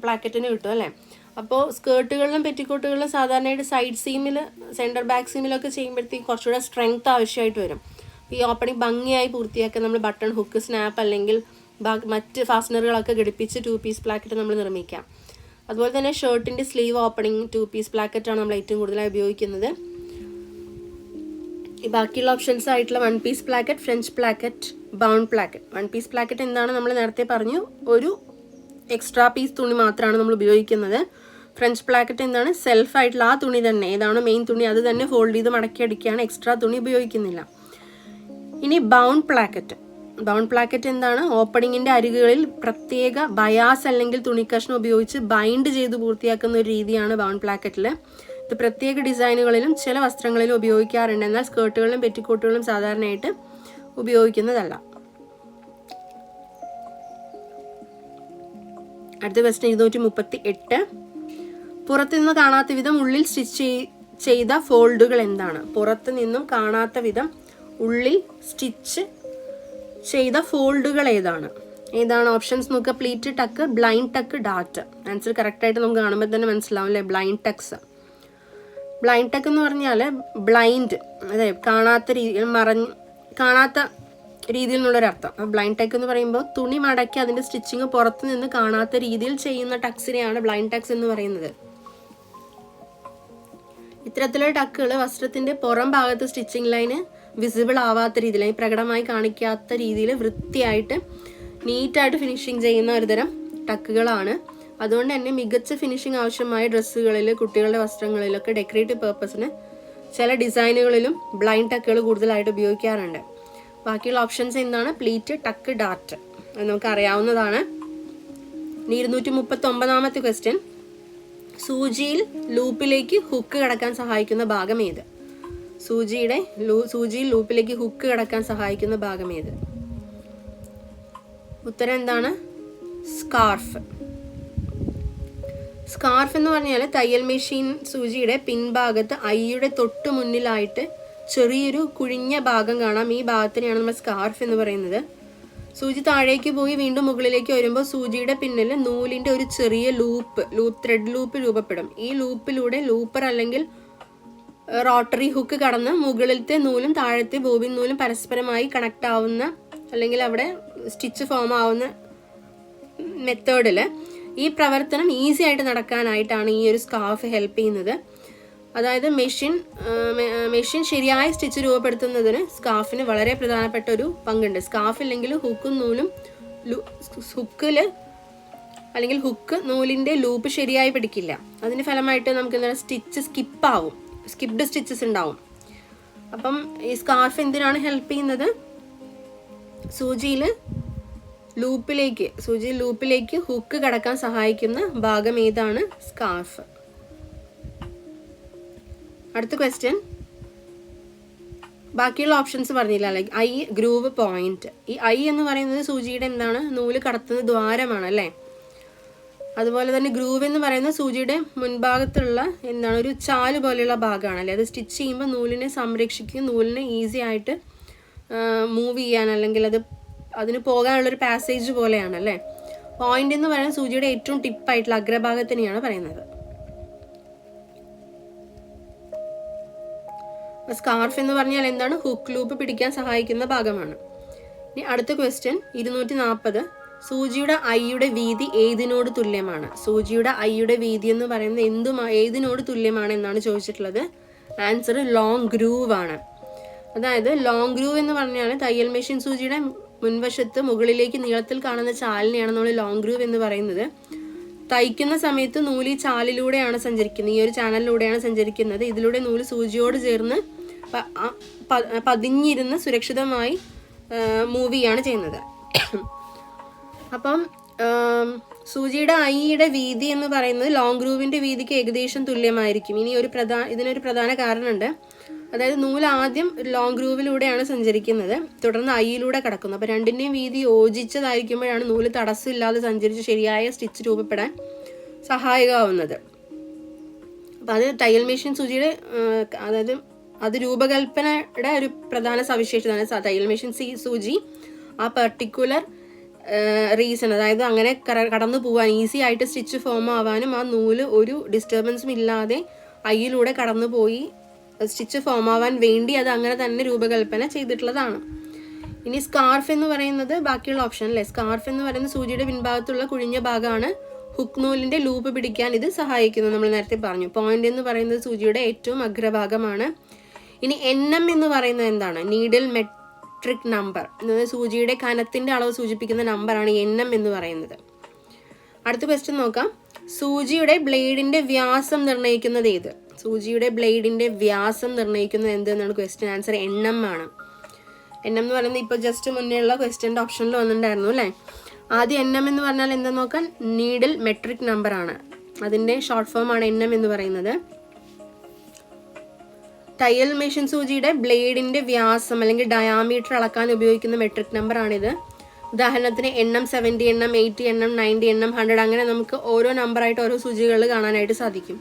പ്ലാക്കറ്റിന് കിട്ടും അല്ലേ. അപ്പോൾ സ്കേർട്ടുകളിലും പെറ്റിക്കോട്ടുകളിലും സാധാരണയായിട്ട് സൈഡ് സീമിൽ സെൻറ്റർ ബാക്ക് സീമിലൊക്കെ ചെയ്യുമ്പോഴത്തേക്ക് കുറച്ചുകൂടെ സ്ട്രെങ്ത് ആവശ്യമായിട്ട് വരും. ഈ ഓപ്പണിംഗ് ഭംഗിയായി പൂർത്തിയാക്കാൻ നമ്മൾ ബട്ടൺ, ഹുക്ക്, സ്നാപ്പ് അല്ലെങ്കിൽ മറ്റ് ഫാസ്റ്റനറുകളൊക്കെ ഘടിപ്പിച്ച് 2 പീസ് പ്ലാക്കറ്റ് നമ്മൾ നിർമ്മിക്കാം. അതുപോലെ തന്നെ ഷർട്ടിൻ്റെ സ്ലീവ് ഓപ്പണിംഗ് 2 പീസ് പ്ലാക്കറ്റാണ് നമ്മൾ ഏറ്റവും കൂടുതലായി ഉപയോഗിക്കുന്നത്. ഈ ബാക്കിയുള്ള ഓപ്ഷൻസ് ആയിട്ടുള്ള 1 piece placket, French placket, bound placket. 1 piece placket എന്താണ് നമ്മൾ നേരത്തെ പറഞ്ഞു, ഒരു എക്സ്ട്രാ പീസ് തുണി മാത്രമാണ് നമ്മൾ ഉപയോഗിക്കുന്നത്. ഫ്രഞ്ച് പ്ലാക്കറ്റ് എന്താണ്, സെൽഫായിട്ടുള്ള ആ തുണി തന്നെ, ഏതാണോ മെയിൻ തുണി അത് തന്നെ ഫോൾഡ് ചെയ്ത് മടക്കി അടിക്കുകയാണ്, എക്സ്ട്രാ തുണി ഉപയോഗിക്കുന്നില്ല. ഇനി ബൗണ്ട് പ്ലാക്കറ്റ് എന്താണ്, ഓപ്പണിങ്ങിൻ്റെ അരികുകളിൽ പ്രത്യേക ബയാസ് അല്ലെങ്കിൽ തുണിക്കഷ്ണം ഉപയോഗിച്ച് ബൈൻഡ് ചെയ്ത് പൂർത്തിയാക്കുന്ന ഒരു രീതിയാണ് ബൗണ്ട് പ്ലാക്കറ്റിൽ. ഇത് പ്രത്യേക ഡിസൈനുകളിലും ചില വസ്ത്രങ്ങളിലും ഉപയോഗിക്കാറുണ്ട്, എന്നാൽ സ്കേർട്ടുകളിലും പെറ്റിക്കോട്ടുകളിലും സാധാരണയായിട്ട് ഉപയോഗിക്കുന്നതല്ല. അടുത്ത ക്വസ്റ്റ്യൻ 238. പുറത്തു നിന്ന് കാണാത്ത വിധം ഉള്ളിൽ സ്റ്റിച്ച് ചെയ്ത ഫോൾഡുകൾ എന്താണ്? പുറത്തു നിന്നും കാണാത്ത വിധം ഉള്ളിൽ സ്റ്റിച്ച് ചെയ്ത ഫോൾഡുകൾ ഏതാണ് ഓപ്ഷൻസ് നോക്കുക. പ്ലീറ്റ് ടക്ക്, ബ്ലൈൻഡ് ടക്ക്, ഡാർട്ട്. ആൻസർ കറക്റ്റായിട്ട് നമുക്ക് കാണുമ്പോൾ തന്നെ മനസ്സിലാവും അല്ലേ. ബ്ലൈൻഡ് ടക്ക് എന്ന് പറഞ്ഞാൽ ബ്ലൈൻഡ്, അതായത് കാണാത്ത രീതിയിൽ എന്നുള്ളൊരർത്ഥം. ബ്ലൈൻഡ് ടക്ക് എന്ന് പറയുമ്പോൾ തുണി മടക്കി അതിൻ്റെ സ്റ്റിച്ചിങ് പുറത്ത് നിന്ന് കാണാത്ത രീതിയിൽ ചെയ്യുന്ന ടക്സിനെയാണ് ബ്ലൈൻഡ് ടക്സ് എന്ന് പറയുന്നത്. ഇത്തരത്തിലുള്ള ടക്കുകൾ വസ്ത്രത്തിൻ്റെ പുറം ഭാഗത്ത് സ്റ്റിച്ചിങ് ലൈന് വിസിബിൾ ആവാത്ത രീതിയിൽ, പ്രകടമായി കാണിക്കാത്ത രീതിയിൽ വൃത്തിയായിട്ട് നീറ്റായിട്ട് ഫിനിഷിങ് ചെയ്യുന്ന ഒരുതരം ടക്കുകളാണ്. അതുകൊണ്ട് തന്നെ മികച്ച ഫിനിഷിങ് ആവശ്യമായ ഡ്രസ്സുകളിൽ, കുട്ടികളുടെ വസ്ത്രങ്ങളിലൊക്കെ ഡെക്കറേറ്റീവ് പർപ്പസിന് ചില ഡിസൈനുകളിലും ബ്ലൈൻഡ് ടക്കുകൾ കൂടുതലായിട്ട് ഉപയോഗിക്കാറുണ്ട്. ബാക്കിയുള്ള ഓപ്ഷൻസ് എന്താണ്? പ്ലീറ്റ്, ടക്ക്, ഡാർട്ട്. അത് നമുക്ക് അറിയാവുന്നതാണ്. 239ാമത്തെ ക്വസ്റ്റ്യൻ. സൂചിയിൽ ലൂപ്പിലേക്ക് ഹുക്ക് കടക്കാൻ സഹായിക്കുന്ന ഭാഗം ഏത്? സൂചിയിൽ ലൂപ്പിലേക്ക് ഹുക്ക് കടക്കാൻ സഹായിക്കുന്ന ഭാഗം ഏത്? ഉത്തരം എന്താണ്? സ്കാർഫ് എന്ന് പറഞ്ഞാൽ തയ്യൽ മെഷീൻ സൂചിയുടെ പിൻഭാഗത്ത് ഐയുടെ തൊട്ട് മുന്നിലായിട്ട് ചെറിയൊരു കുഴിഞ്ഞ ഭാഗം കാണാം. ഈ ഭാഗത്തിനെയാണ് നമ്മൾ സ്കാർഫ് എന്ന് പറയുന്നത്. സൂചി താഴേക്ക് പോയി വീണ്ടും മുകളിലേക്ക് വരുമ്പോൾ സൂചിയുടെ പിന്നിൽ നൂലിൻ്റെ ഒരു ചെറിയ ത്രെഡ് ലൂപ്പ് രൂപപ്പെടും. ഈ ലൂപ്പിലൂടെ ലൂപ്പർ അല്ലെങ്കിൽ റോട്ടറി ഹുക്ക് കടന്ന് മുകളിലത്തെ നൂലും താഴത്തെ ബോബിൻ നൂലും പരസ്പരമായി കണക്ട് ആവുന്ന അല്ലെങ്കിൽ അവിടെ സ്റ്റിച്ച് ഫോം ആവുന്ന മെത്തേഡിൽ ഈ പ്രവർത്തനം ഈസി ആയിട്ട് നടക്കാനായിട്ടാണ് ഈ ഒരു സ്കാർഫ് ഹെൽപ്പ് ചെയ്യുന്നത്. അതായത് മെഷീൻ ശരിയായ സ്റ്റിച്ച് രൂപപ്പെടുത്തുന്നതിന് സ്കാർഫിന് വളരെ പ്രധാനപ്പെട്ട ഒരു പങ്കുണ്ട്. സ്കാർഫ് ഇല്ലെങ്കിൽ ഹുക്കും നൂലും അല്ലെങ്കിൽ ഹുക്ക് നൂലിൻ്റെ ലൂപ്പ് ശരിയായി പിടിക്കില്ല. അതിൻ്റെ ഫലമായിട്ട് നമുക്ക് എന്താ സ്റ്റിച്ച് സ്കിപ്ഡ് സ്റ്റിച്ചസ് ഉണ്ടാവും. അപ്പം ഈ സ്കാർഫ് എന്തിനാണ് ഹെൽപ്പ് ചെയ്യുന്നത്? സൂചിയിൽ ലൂപ്പിലേക്ക് ഹുക്ക് കടക്കാൻ സഹായിക്കുന്ന ഭാഗം ഏതാണ്? സ്കാർഫ്. അടുത്ത ക്വസ്റ്റ്യൻ. ബാക്കിയുള്ള ഓപ്ഷൻസ് പറഞ്ഞില്ല. Like I, groove, point. ഈ ഐ എന്ന് പറയുന്നത് സൂചിയുടെ എന്താണ്? നൂല് കടത്തുന്ന ദ്വാരമാണ് അല്ലേ. അതുപോലെ തന്നെ ഗ്രൂവ് എന്ന് പറയുന്നത് സൂചിയുടെ മുൻഭാഗത്തുള്ള എന്താണ് ഒരു ചാല് പോലെയുള്ള ഭാഗമാണ് അല്ലേ. അത് സ്റ്റിച്ച് ചെയ്യുമ്പോൾ നൂലിനെ സംരക്ഷിക്കുകയും നൂലിനെ ഈസി ആയിട്ട് മൂവ് ചെയ്യാൻ അല്ലെങ്കിൽ അതിന് പോകാനുള്ളൊരു പാസേജ് പോലെയാണ് അല്ലേ. പോയിന്റ് എന്ന് പറയുന്നത് സൂചിയുടെ ഏറ്റവും ടിപ്പായിട്ടുള്ള അഗ്രഭാഗത്തിനെയാണ് പറയുന്നത്. സ്കാർഫ് എന്ന് പറഞ്ഞാൽ എന്താണ്? ഹുക്ക് ലൂപ്പ് പിടിക്കാൻ സഹായിക്കുന്ന ഭാഗമാണ്. ഇനി അടുത്ത ക്വസ്റ്റ്യൻ 240. സൂചിയുടെ ഐയുടെ വീതി ഏതിനോട് തുല്യമാണ്? സൂചിയുടെ ഐയുടെ വീതി എന്ന് പറയുന്നത് ഏതിനോട് തുല്യമാണ് എന്നാണ് ചോദിച്ചിട്ടുള്ളത്. ആൻസർ ലോങ് ഗ്രൂവ് ആണ്. അതായത് ലോങ് ഗ്രൂവ് എന്ന് പറഞ്ഞാൽ തയ്യൽ മെഷീൻ സൂചിയുടെ മുൻവശത്ത് മുകളിലേക്ക് നീളത്തിൽ കാണുന്ന ചാലിനെയാണ് നമ്മൾ ലോങ് ഗ്രൂവ് എന്ന് പറയുന്നത്. തയ്ക്കുന്ന സമയത്ത് നൂല് ഈ ചാലിലൂടെയാണ് സഞ്ചരിക്കുന്നത്, ഈ ഒരു ചാനലിലൂടെയാണ് സഞ്ചരിക്കുന്നത്. ഇതിലൂടെ നൂല് സൂചിയോട് ചേർന്ന് പതിഞ്ഞിരുന്ന് സുരക്ഷിതമായി മൂവ് ചെയ്യാണ് ചെയ്യുന്നത്. അപ്പം സൂചിയുടെ ഐയുടെ വീതി എന്ന് പറയുന്നത് ലോങ് ഗ്രൂവിൻ്റെ വീതിക്ക് ഏകദേശം തുല്യമായിരിക്കും. ഇതിനൊരു പ്രധാന കാരണമുണ്ട്. അതായത് നൂല് ആദ്യം ലോങ് ഗ്രൂവിലൂടെയാണ് സഞ്ചരിക്കുന്നത്, തുടർന്ന് ഐയിലൂടെ കടക്കുന്നു. അപ്പോൾ രണ്ടിൻ്റെയും വീതി യോജിച്ചതായിരിക്കുമ്പോഴാണ് നൂല് തടസ്സമില്ലാതെ സഞ്ചരിച്ച് ശരിയായ സ്റ്റിച്ച് രൂപപ്പെടാൻ സഹായകമാവുന്നത്. അപ്പോൾ അത് തയ്യൽ മെഷീൻ സൂചിയുടെ അതായത് അത് രൂപകൽപ്പനയുടെ ഒരു പ്രധാന സവിശേഷതയാണ്. തയ്യൽ മെഷീൻ സൂചി ആ പെർട്ടിക്കുലർ റീസൺ, അതായത് അങ്ങനെ കടന്നു പോകാൻ ഈസി ആയിട്ട് സ്റ്റിച്ച് ഫോം ആവാനും ആ നൂല് ഒരു ഡിസ്റ്റർബൻസും ഇല്ലാതെ അയ്യിലൂടെ കടന്നു പോയി സ്റ്റിച്ച് ഫോം ആവാൻ വേണ്ടി അത് അങ്ങനെ തന്നെ രൂപകൽപ്പന ചെയ്തിട്ടുള്ളതാണ്. ഇനി സ്കാർഫ് എന്ന് പറയുന്നത് ബാക്കിയുള്ള ഓപ്ഷൻ അല്ലേ. സ്കാർഫ് എന്ന് പറയുന്നത് സൂചിയുടെ പിൻഭാഗത്തുള്ള കുഴിഞ്ഞ ഭാഗമാണ്. ഹുക്ക് നൂലിന്റെ ലൂപ്പ് പിടിക്കാൻ ഇത് സഹായിക്കുന്നു, നമ്മൾ നേരത്തെ പറഞ്ഞു. പോയിന്റ് എന്ന് പറയുന്നത് സൂചിയുടെ ഏറ്റവും അഗ്രഭാഗമാണ്. ഇനി NM എന്ന് പറയുന്നത് എന്താണ്? നീഡിൽ മെട്രിക് നമ്പർ, സൂചിയുടെ കനത്തിന്റെ അളവ് സൂചിപ്പിക്കുന്ന നമ്പറാണ് NM എന്ന് പറയുന്നത്. അടുത്ത ക്വസ്റ്റ്യൻ നോക്കാം. സൂചിയുടെ ബ്ലേഡിന്റെ വ്യാസം നിർണ്ണയിക്കുന്നത് ഏത്? സൂചിയുടെ ബ്ലേഡിന്റെ വ്യാസം നിർണ്ണയിക്കുന്നത് എന്തെന്നാണ് ക്വസ്റ്റ്യൻ. ആൻസർ NM ആണ്. NM എന്ന് പറയുന്നത് ഇപ്പോൾ ജസ്റ്റ് മുന്നേ ഉള്ള ക്വസ്റ്റ്യൻ്റെ ഓപ്ഷനിൽ വന്നിട്ടുണ്ടായിരുന്നു അല്ലേ. ആദ്യം NM എന്ന് പറഞ്ഞാൽ എന്താ നോക്കാൻ, നീഡിൽ മെട്രിക് നമ്പർ ആണ്. അതിൻ്റെ ഷോർട്ട് ഫോം ആണ് NM എന്ന് പറയുന്നത്. തയ്യൽ മെഷീൻ സൂചിയുടെ ബ്ലേഡിന്റെ വ്യാസം അല്ലെങ്കിൽ ഡയാമീറ്റർ അളക്കാൻ ഉപയോഗിക്കുന്ന മെട്രിക് നമ്പർ ആണിത്. ഉദാഹരണത്തിന് NM 70, NM 80, NM 90, NM 100 അങ്ങനെ നമുക്ക് ഓരോ നമ്പറായിട്ട് ഓരോ സൂചികളിൽ കാണാനായിട്ട് സാധിക്കും.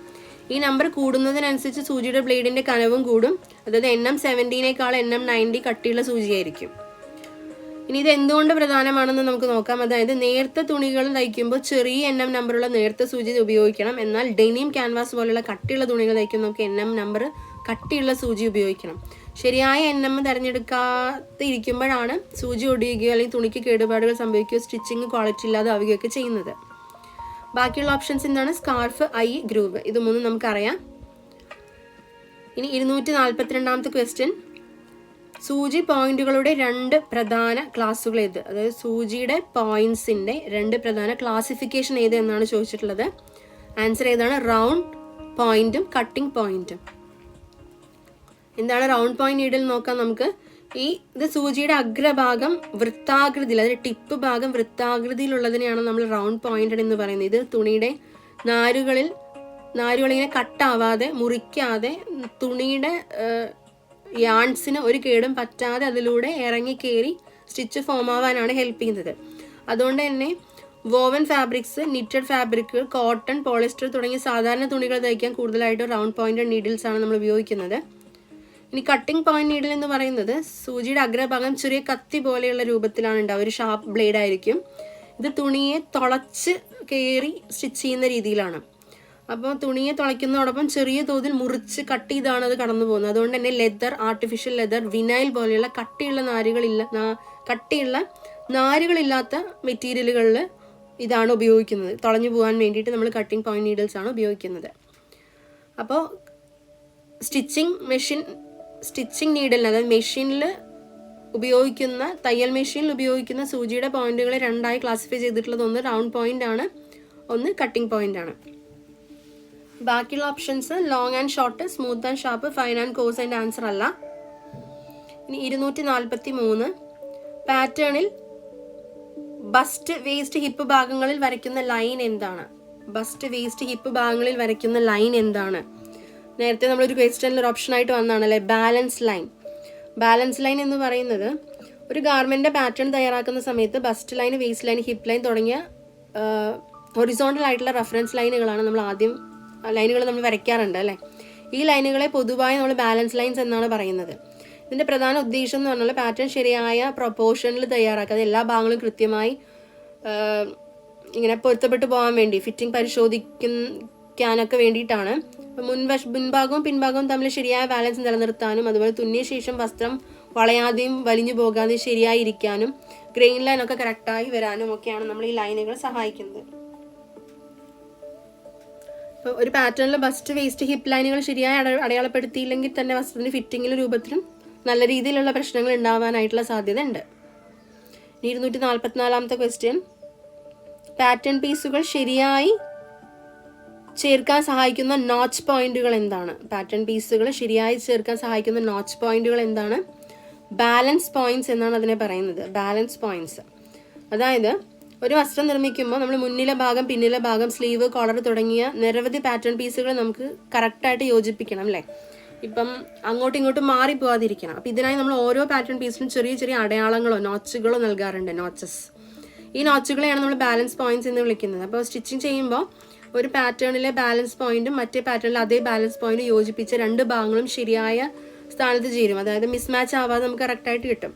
ഈ നമ്പർ കൂടുന്നതിനനുസരിച്ച് സൂചിയുടെ ബ്ലേഡിന്റെ കനവും കൂടും. അതായത് NM 70-നേക്കാൾ NM 90 കട്ടിയുള്ള സൂചിയായിരിക്കും. ഇനി ഇത് എന്തുകൊണ്ട് പ്രധാനമാണെന്ന് നമുക്ക് നോക്കാം. അതായത് നേർത്ത തുണികൾ തയ്ക്കുമ്പോൾ ചെറിയ NM നമ്പറുള്ള നേർത്ത സൂചി ഉപയോഗിക്കണം. എന്നാൽ ഡെനിം ക്യാൻവാസ് പോലുള്ള കട്ടിയുള്ള തുണികൾ തയ്ക്കുമ്പോൾ നമുക്ക് NM നമ്പർ കട്ടിയുള്ള സൂചി ഉപയോഗിക്കണം. ശരിയായ NM തിരഞ്ഞെടുക്കാതിരിക്കുമ്പോഴാണ് സൂചി ഒടിയുകയോ അല്ലെങ്കിൽ തുണിക്ക് കേടുപാടുകൾ സംഭവിക്കുകയോ സ്റ്റിച്ചിങ് ക്വാളിറ്റി ഇല്ലാതെ ആവുകയൊക്കെ ചെയ്യുന്നത്. ബാക്കിയുള്ള ഓപ്ഷൻസ് എന്താണ്? Scarf, I, groove. ഇത് മൂന്നും നമുക്കറിയാം. ഇനി 242ാമത്തെ ക്വസ്റ്റ്യൻ. സൂചി പോയിന്റുകളുടെ 2 പ്രധാന ക്ലാസ്സുകൾ ഏത്? അതായത് സൂചിയുടെ പോയിന്റ്സിന്റെ 2 പ്രധാന ക്ലാസിഫിക്കേഷൻ ഏത് എന്നാണ് ചോദിച്ചിട്ടുള്ളത്. ആൻസർ ഏതാണ്? റൗണ്ട് പോയിന്റും കട്ടിംഗ് പോയിന്റും. എന്താണ് റൗണ്ട് പോയിന്റ് നീഡിൽ നോക്കാം നമുക്ക്. ഇത് സൂചിയുടെ അഗ്രഭാഗം വൃത്താകൃതിയിൽ, അതായത് ടിപ്പ് ഭാഗം വൃത്താകൃതിയിലുള്ളതിനെയാണ് നമ്മൾ റൗണ്ട് പോയിന്റഡ് എന്ന് പറയുന്നത്. ഇത് തുണിയുടെ നാരുകളിങ്ങനെ കട്ടാവാതെ മുറിക്കാതെ തുണിയുടെ യാൺസിന് ഒരു കേടും പറ്റാതെ അതിലൂടെ ഇറങ്ങി കയറി സ്റ്റിച്ച് ഫോം ആവാനാണ് ഹെൽപ്പ് ചെയ്യുന്നത്. അതുകൊണ്ട് തന്നെ വോവൻ ഫാബ്രിക്സ്, നിറ്റഡ് ഫാബ്രിക്കുകൾ, കോട്ടൺ, പോളിസ്റ്റർ തുടങ്ങിയ സാധാരണ തുണികൾ തയ്ക്കാൻ കൂടുതലായിട്ട് റൗണ്ട് പോയിന്റഡ് നീഡിൽസ് ആണ് നമ്മൾ ഉപയോഗിക്കുന്നത്. ഇനി കട്ടിംഗ് പോയിന്റ് നീഡിൽ എന്ന് പറയുന്നത് സൂചിയുടെ അഗ്രഭാഗം ചെറിയ കത്തി പോലെയുള്ള രൂപത്തിലാണ് ഉണ്ടാവുക. ഒരു ഷാർപ്പ് ബ്ലേഡ് ആയിരിക്കും. ഇത് തുണിയെ തുളച്ച് കയറി സ്റ്റിച്ച് ചെയ്യുന്ന രീതിയിലാണ്. അപ്പോൾ തുണിയെ തുളയ്ക്കുന്നതോടൊപ്പം ചെറിയ തോതിൽ മുറിച്ച് കട്ട് ചെയ്താണ് അത് കടന്നു പോകുന്നത്. അതുകൊണ്ട് തന്നെ ലെതർ, ആർട്ടിഫിഷ്യൽ ലെതർ, വിനൈൽ പോലെയുള്ള കട്ടിയുള്ള നാരുകളില്ലാത്ത മെറ്റീരിയലുകളിൽ ഇതാണ് ഉപയോഗിക്കുന്നത്. തുളഞ്ഞു പോകാൻ വേണ്ടിയിട്ട് നമ്മൾ കട്ടിംഗ് പോയിന്റ് നീഡിൽസ് ആണ് ഉപയോഗിക്കുന്നത്. അപ്പോൾ സ്റ്റിച്ചിങ് നീഡിലിന്, അതായത് മെഷീനിൽ ഉപയോഗിക്കുന്ന തയ്യൽ മെഷീനിൽ ഉപയോഗിക്കുന്ന സൂചിയുടെ പോയിന്റുകളെ 2ആയി ക്ലാസിഫൈ ചെയ്തിട്ടുള്ളത്. ഒന്ന് റൗണ്ട് പോയിന്റ് ആണ്, ഒന്ന് കട്ടിംഗ് പോയിന്റ് ആണ്. ബാക്കിയുള്ള options long and short, smooth and sharp, fine and course അതിൻ്റെ ആൻസർ അല്ല. ഇനി 243 പാറ്റേണിൽ ബസ്റ്റ്, വേസ്റ്റ്, ഹിപ്പ് ഭാഗങ്ങളിൽ വരയ്ക്കുന്ന ലൈൻ എന്താണ്? ബസ്റ്റ്, വേസ്റ്റ്, ഹിപ്പ് ഭാഗങ്ങളിൽ വരയ്ക്കുന്ന ലൈൻ എന്താണ്? നേരത്തെ നമ്മളൊരു ക്വസ്റ്റ്യനിൽ ഒരു ഓപ്ഷനായിട്ട് വന്നതാണല്ലേ, ബാലൻസ് ലൈൻ. ബാലൻസ് ലൈൻ എന്ന് പറയുന്നത് ഒരു ഗാർമെൻറ്റിൻ്റെ പാറ്റേൺ തയ്യാറാക്കുന്ന സമയത്ത് bust line, waist line, hip line തുടങ്ങിയ ഹൊറിസോണ്ടൽ ആയിട്ടുള്ള റെഫറൻസ് ലൈനുകളാണ് നമ്മൾ വരയ്ക്കാറുണ്ട് അല്ലേ. ഈ ലൈനുകളെ പൊതുവായി നമ്മൾ ബാലൻസ് ലൈൻസ് എന്നാണ് പറയുന്നത്. ഇതിൻ്റെ പ്രധാന ഉദ്ദേശം എന്ന് പറഞ്ഞാൽ പാറ്റേൺ ശരിയായ പ്രൊപ്പോർഷനിൽ തയ്യാറാക്കുക, എല്ലാ ഭാഗങ്ങളും കൃത്യമായി ഇങ്ങനെ പൊരുത്തപ്പെട്ടു പോകാൻ വേണ്ടി ഫിറ്റിംഗ് പരിശോധിക്കാനൊക്കെ വേണ്ടിയിട്ടാണ്. മുൻഭാഗവും പിൻഭാഗവും തമ്മിൽ ശരിയായ ബാലൻസ് നിലനിർത്താനും അതുപോലെ തുന്നിയ ശേഷം വസ്ത്രം വളയാതെയും വലിഞ്ഞു പോകാതെയും ശരിയായി ഇരിക്കാനും ഗ്രെയിൻ ലൈനൊക്കെ കറക്റ്റായി വരാനും ഒക്കെയാണ് നമ്മൾ ഈ ലൈനുകൾ സഹായിക്കുന്നത്. ഇപ്പോൾ ഒരു പാറ്റേണിൽ ബസ്റ്റ്, വേസ്റ്റ്, ഹിപ്പ് ലൈനുകൾ ശരിയായി അടയാളപ്പെടുത്തിയില്ലെങ്കിൽ തന്നെ വസ്ത്രത്തിൻ്റെ ഫിറ്റിങ്ങിലും രൂപത്തിലും നല്ല രീതിയിലുള്ള പ്രശ്നങ്ങൾ ഉണ്ടാവാനായിട്ടുള്ള സാധ്യത ഉണ്ട്. 244ാമത്തെ ക്വസ്റ്റ്യൻ. പാറ്റേൺ പീസുകൾ ശരിയായി ചേർക്കാൻ സഹായിക്കുന്ന നോച്ച് പോയിന്റുകൾ എന്താണ്? പാറ്റേൺ പീസുകൾ ശരിയായി ചേർക്കാൻ സഹായിക്കുന്ന നോച്ച് പോയിന്റുകൾ എന്താണ്? ബാലൻസ് പോയിന്റ്സ് എന്നാണ് അതിനെ പറയുന്നത്. ബാലൻസ് പോയിന്റ്സ് അതായത് ഒരു വസ്ത്രം നിർമ്മിക്കുമ്പോൾ നമ്മൾ മുന്നിലെ ഭാഗം, പിന്നിലെ ഭാഗം, സ്ലീവ്, കോളർ തുടങ്ങിയ നിരവധി പാറ്റേൺ പീസുകൾ നമുക്ക് കറക്റ്റായിട്ട് യോജിപ്പിക്കണം അല്ലേ. ഇപ്പം അങ്ങോട്ടും ഇങ്ങോട്ടും മാറിപ്പോകാതിരിക്കണം. അപ്പം ഇതിനായി നമ്മൾ ഓരോ പാറ്റേൺ പീസിനും ചെറിയ ചെറിയ അടയാളങ്ങളോ നോച്ചുകളോ നൽകാറുണ്ട്, നോച്ചസ്. ഈ നോച്ചുകളെയാണ് നമ്മൾ ബാലൻസ് പോയിന്റ്സ് എന്ന് വിളിക്കുന്നത്. അപ്പോൾ സ്റ്റിച്ചിങ് ചെയ്യുമ്പോൾ ഒരു പാറ്റേണിലെ ബാലൻസ് പോയിന്റും മറ്റേ പാറ്റേണിലെ അതേ ബാലൻസ് പോയിന്റും യോജിപ്പിച്ച 2 ഭാഗങ്ങളും ശരിയായ സ്ഥാനത്ത് ചേരും. അതായത് മിസ്മാച്ച് ആവാതെ നമുക്ക് കറക്റ്റായിട്ട് കിട്ടും.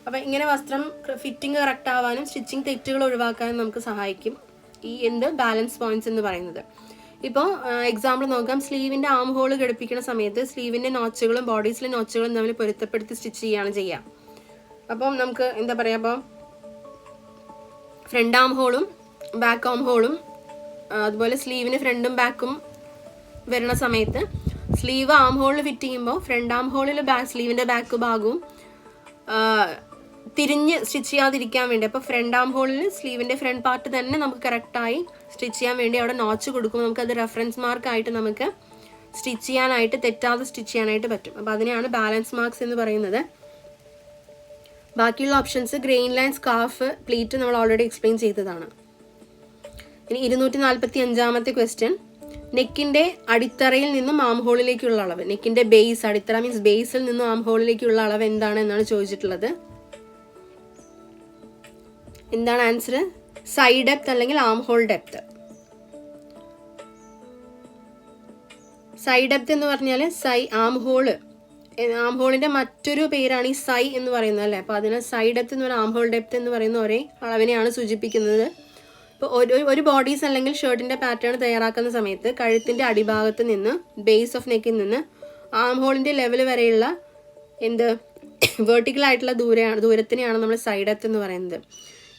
അപ്പോൾ ഇങ്ങനെ വസ്ത്രം ഫിറ്റിംഗ് കറക്റ്റ് ആവാനും സ്റ്റിച്ചിങ് തെറ്റുകൾ ഒഴിവാക്കാനും നമുക്ക് സഹായിക്കും ഈ ബാലൻസ് പോയിന്റ്സ് എന്ന് പറയുന്നത്. ഇപ്പോൾ എക്സാമ്പിൾ നോക്കാം. സ്ലീവിൻ്റെ ആം ഹോൾ ഘടിപ്പിക്കുന്ന സമയത്ത് സ്ലീവിൻ്റെ നോച്ചുകളും ബോഡീസിലെ നോച്ചുകളും തമ്മിൽ പൊരുത്തപ്പെടുത്തി സ്റ്റിച്ച് ചെയ്യുകയാണ് ചെയ്യുക. അപ്പം നമുക്ക് എന്താ പറയുക, അപ്പോൾ ഫ്രണ്ട് ആം ഹോളും ബാക്ക് ആം ഹോളും അതുപോലെ സ്ലീവിന് ഫ്രണ്ടും ബാക്കും വരുന്ന സമയത്ത് സ്ലീവ് ആം ഹോളിൽ ഫിറ്റ് ചെയ്യുമ്പോൾ ഫ്രണ്ട് ആം ഹോളിൽ സ്ലീവിൻ്റെ ബാക്ക് ഭാഗവും തിരിഞ്ഞ് സ്റ്റിച്ച് ചെയ്യാതിരിക്കാൻ വേണ്ടി, അപ്പോൾ ഫ്രണ്ട് ആം ഹോളിൽ സ്ലീവിൻ്റെ ഫ്രണ്ട് പാർട്ട് തന്നെ നമുക്ക് കറക്റ്റായി സ്റ്റിച്ച് ചെയ്യാൻ വേണ്ടി അവിടെ നോച്ച് കൊടുക്കുമ്പോൾ നമുക്കത് റെഫറൻസ് മാർക്കായിട്ട് നമുക്ക് സ്റ്റിച്ച് ചെയ്യാനായിട്ട്, തെറ്റാതെ സ്റ്റിച്ച് ചെയ്യാനായിട്ട് പറ്റും. അപ്പോൾ അതിനെയാണ് ബാലൻസ് മാർക്സ് എന്ന് പറയുന്നത്. ബാക്കിയുള്ള options grain line, scarf, pleat നമ്മൾ ഓൾറെഡി എക്സ്പ്ലെയിൻ ചെയ്തതാണ്. ഇനി 245ാമത്തെ ക്വസ്റ്റ്യൻ, നെക്കിൻ്റെ അടിത്തറയിൽ നിന്നും ആം ഹോളിലേക്കുള്ള അളവ്. നെക്കിൻ്റെ ബേസ്, അടിത്തറ മീൻസ് ബേസിൽ നിന്നും ആം ഹോളിലേക്കുള്ള അളവ് എന്താണ് എന്നാണ് ചോദിച്ചിട്ടുള്ളത്. എന്താണ് ആൻസർ? സൈഡ് ഡെപ്ത് അല്ലെങ്കിൽ arm hole depth. Side depth എന്ന് പറഞ്ഞാൽ ആം ഹോളിന്റെ മറ്റൊരു പേരാണ് ഈ സൈ എന്ന് പറയുന്നത് അല്ലേ. അപ്പോൾ അതിന് സൈഡ് ഡെപ്ത് എന്ന് പറഞ്ഞാൽ ആം ഹോൾ ഡെപ്ത് എന്ന് പറയുന്ന ഒരേ അളവിനെയാണ് സൂചിപ്പിക്കുന്നത്. ഇപ്പോൾ ഒരു ബോഡീസ് അല്ലെങ്കിൽ ഷർട്ടിന്റെ പാറ്റേൺ തയ്യാറാക്കുന്ന സമയത്ത് കഴുത്തിന്റെ അടിഭാഗത്ത് നിന്ന് ബേസ് ഓഫ് നെക്കിൽ നിന്ന് ആം ഹോളിന്റെ ലെവൽ വരെയുള്ള വെർട്ടിക്കൽ ആയിട്ടുള്ള ദൂരത്തിനെയാണ് നമ്മൾ സൈഡ് ഡെപ്ത് എന്ന് പറയുന്നത്.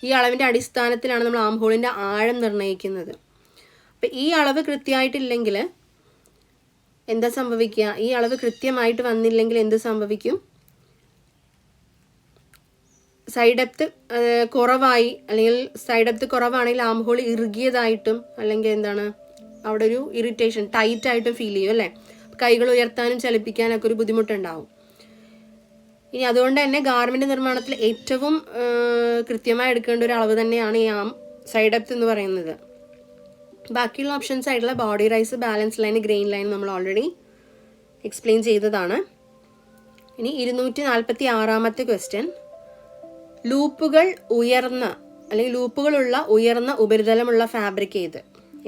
ഈ അളവിന്റെ അടിസ്ഥാനത്തിലാണ് നമ്മൾ ആം ഹോളിന്റെ ആഴം നിർണ്ണയിക്കുന്നത്. അപ്പം ഈ അളവ് കൃത്യമായിട്ടില്ലെങ്കിൽ എന്താ സംഭവിക്കുക? ഈ അളവ് കൃത്യമായിട്ട് വന്നില്ലെങ്കിൽ എന്ത് സംഭവിക്കും? സൈഡ് ഡെപ്ത് കുറവായി, അല്ലെങ്കിൽ സൈഡ് ഡെപ്ത് കുറവാണെങ്കിൽ ആം ഹോൾ ഇറുകിയതായിട്ടും അല്ലെങ്കിൽ എന്താണ് അവിടെ ഒരു ഇറിറ്റേഷൻ, ടൈറ്റ് ആയിട്ടും ഫീൽ ചെയ്യും അല്ലേ. കൈകൾ ഉയർത്താനും ചലിപ്പിക്കാനൊക്കെ ഒരു ബുദ്ധിമുട്ടുണ്ടാവും. ഇനി അതുകൊണ്ട് തന്നെ ഗാർമെന്റ് നിർമ്മാണത്തിൽ ഏറ്റവും കൃത്യമായി എടുക്കേണ്ട ഒരു അളവ് തന്നെയാണ് ഈ സൈഡ് ഡെപ്ത് എന്ന് പറയുന്നത്. ബാക്കിയുള്ള ഓപ്ഷൻസ് ആയിട്ടുള്ള body rise, balance line, grain line നമ്മൾ ഓൾറെഡി എക്സ്പ്ലെയിൻ ചെയ്തതാണ്. ഇനി 246ാമത്തെ ക്വസ്റ്റ്യൻ, ലൂപ്പുകൾ ലൂപ്പുകളുള്ള ഉയർന്ന ഉപരിതലമുള്ള ഫാബ്രിക്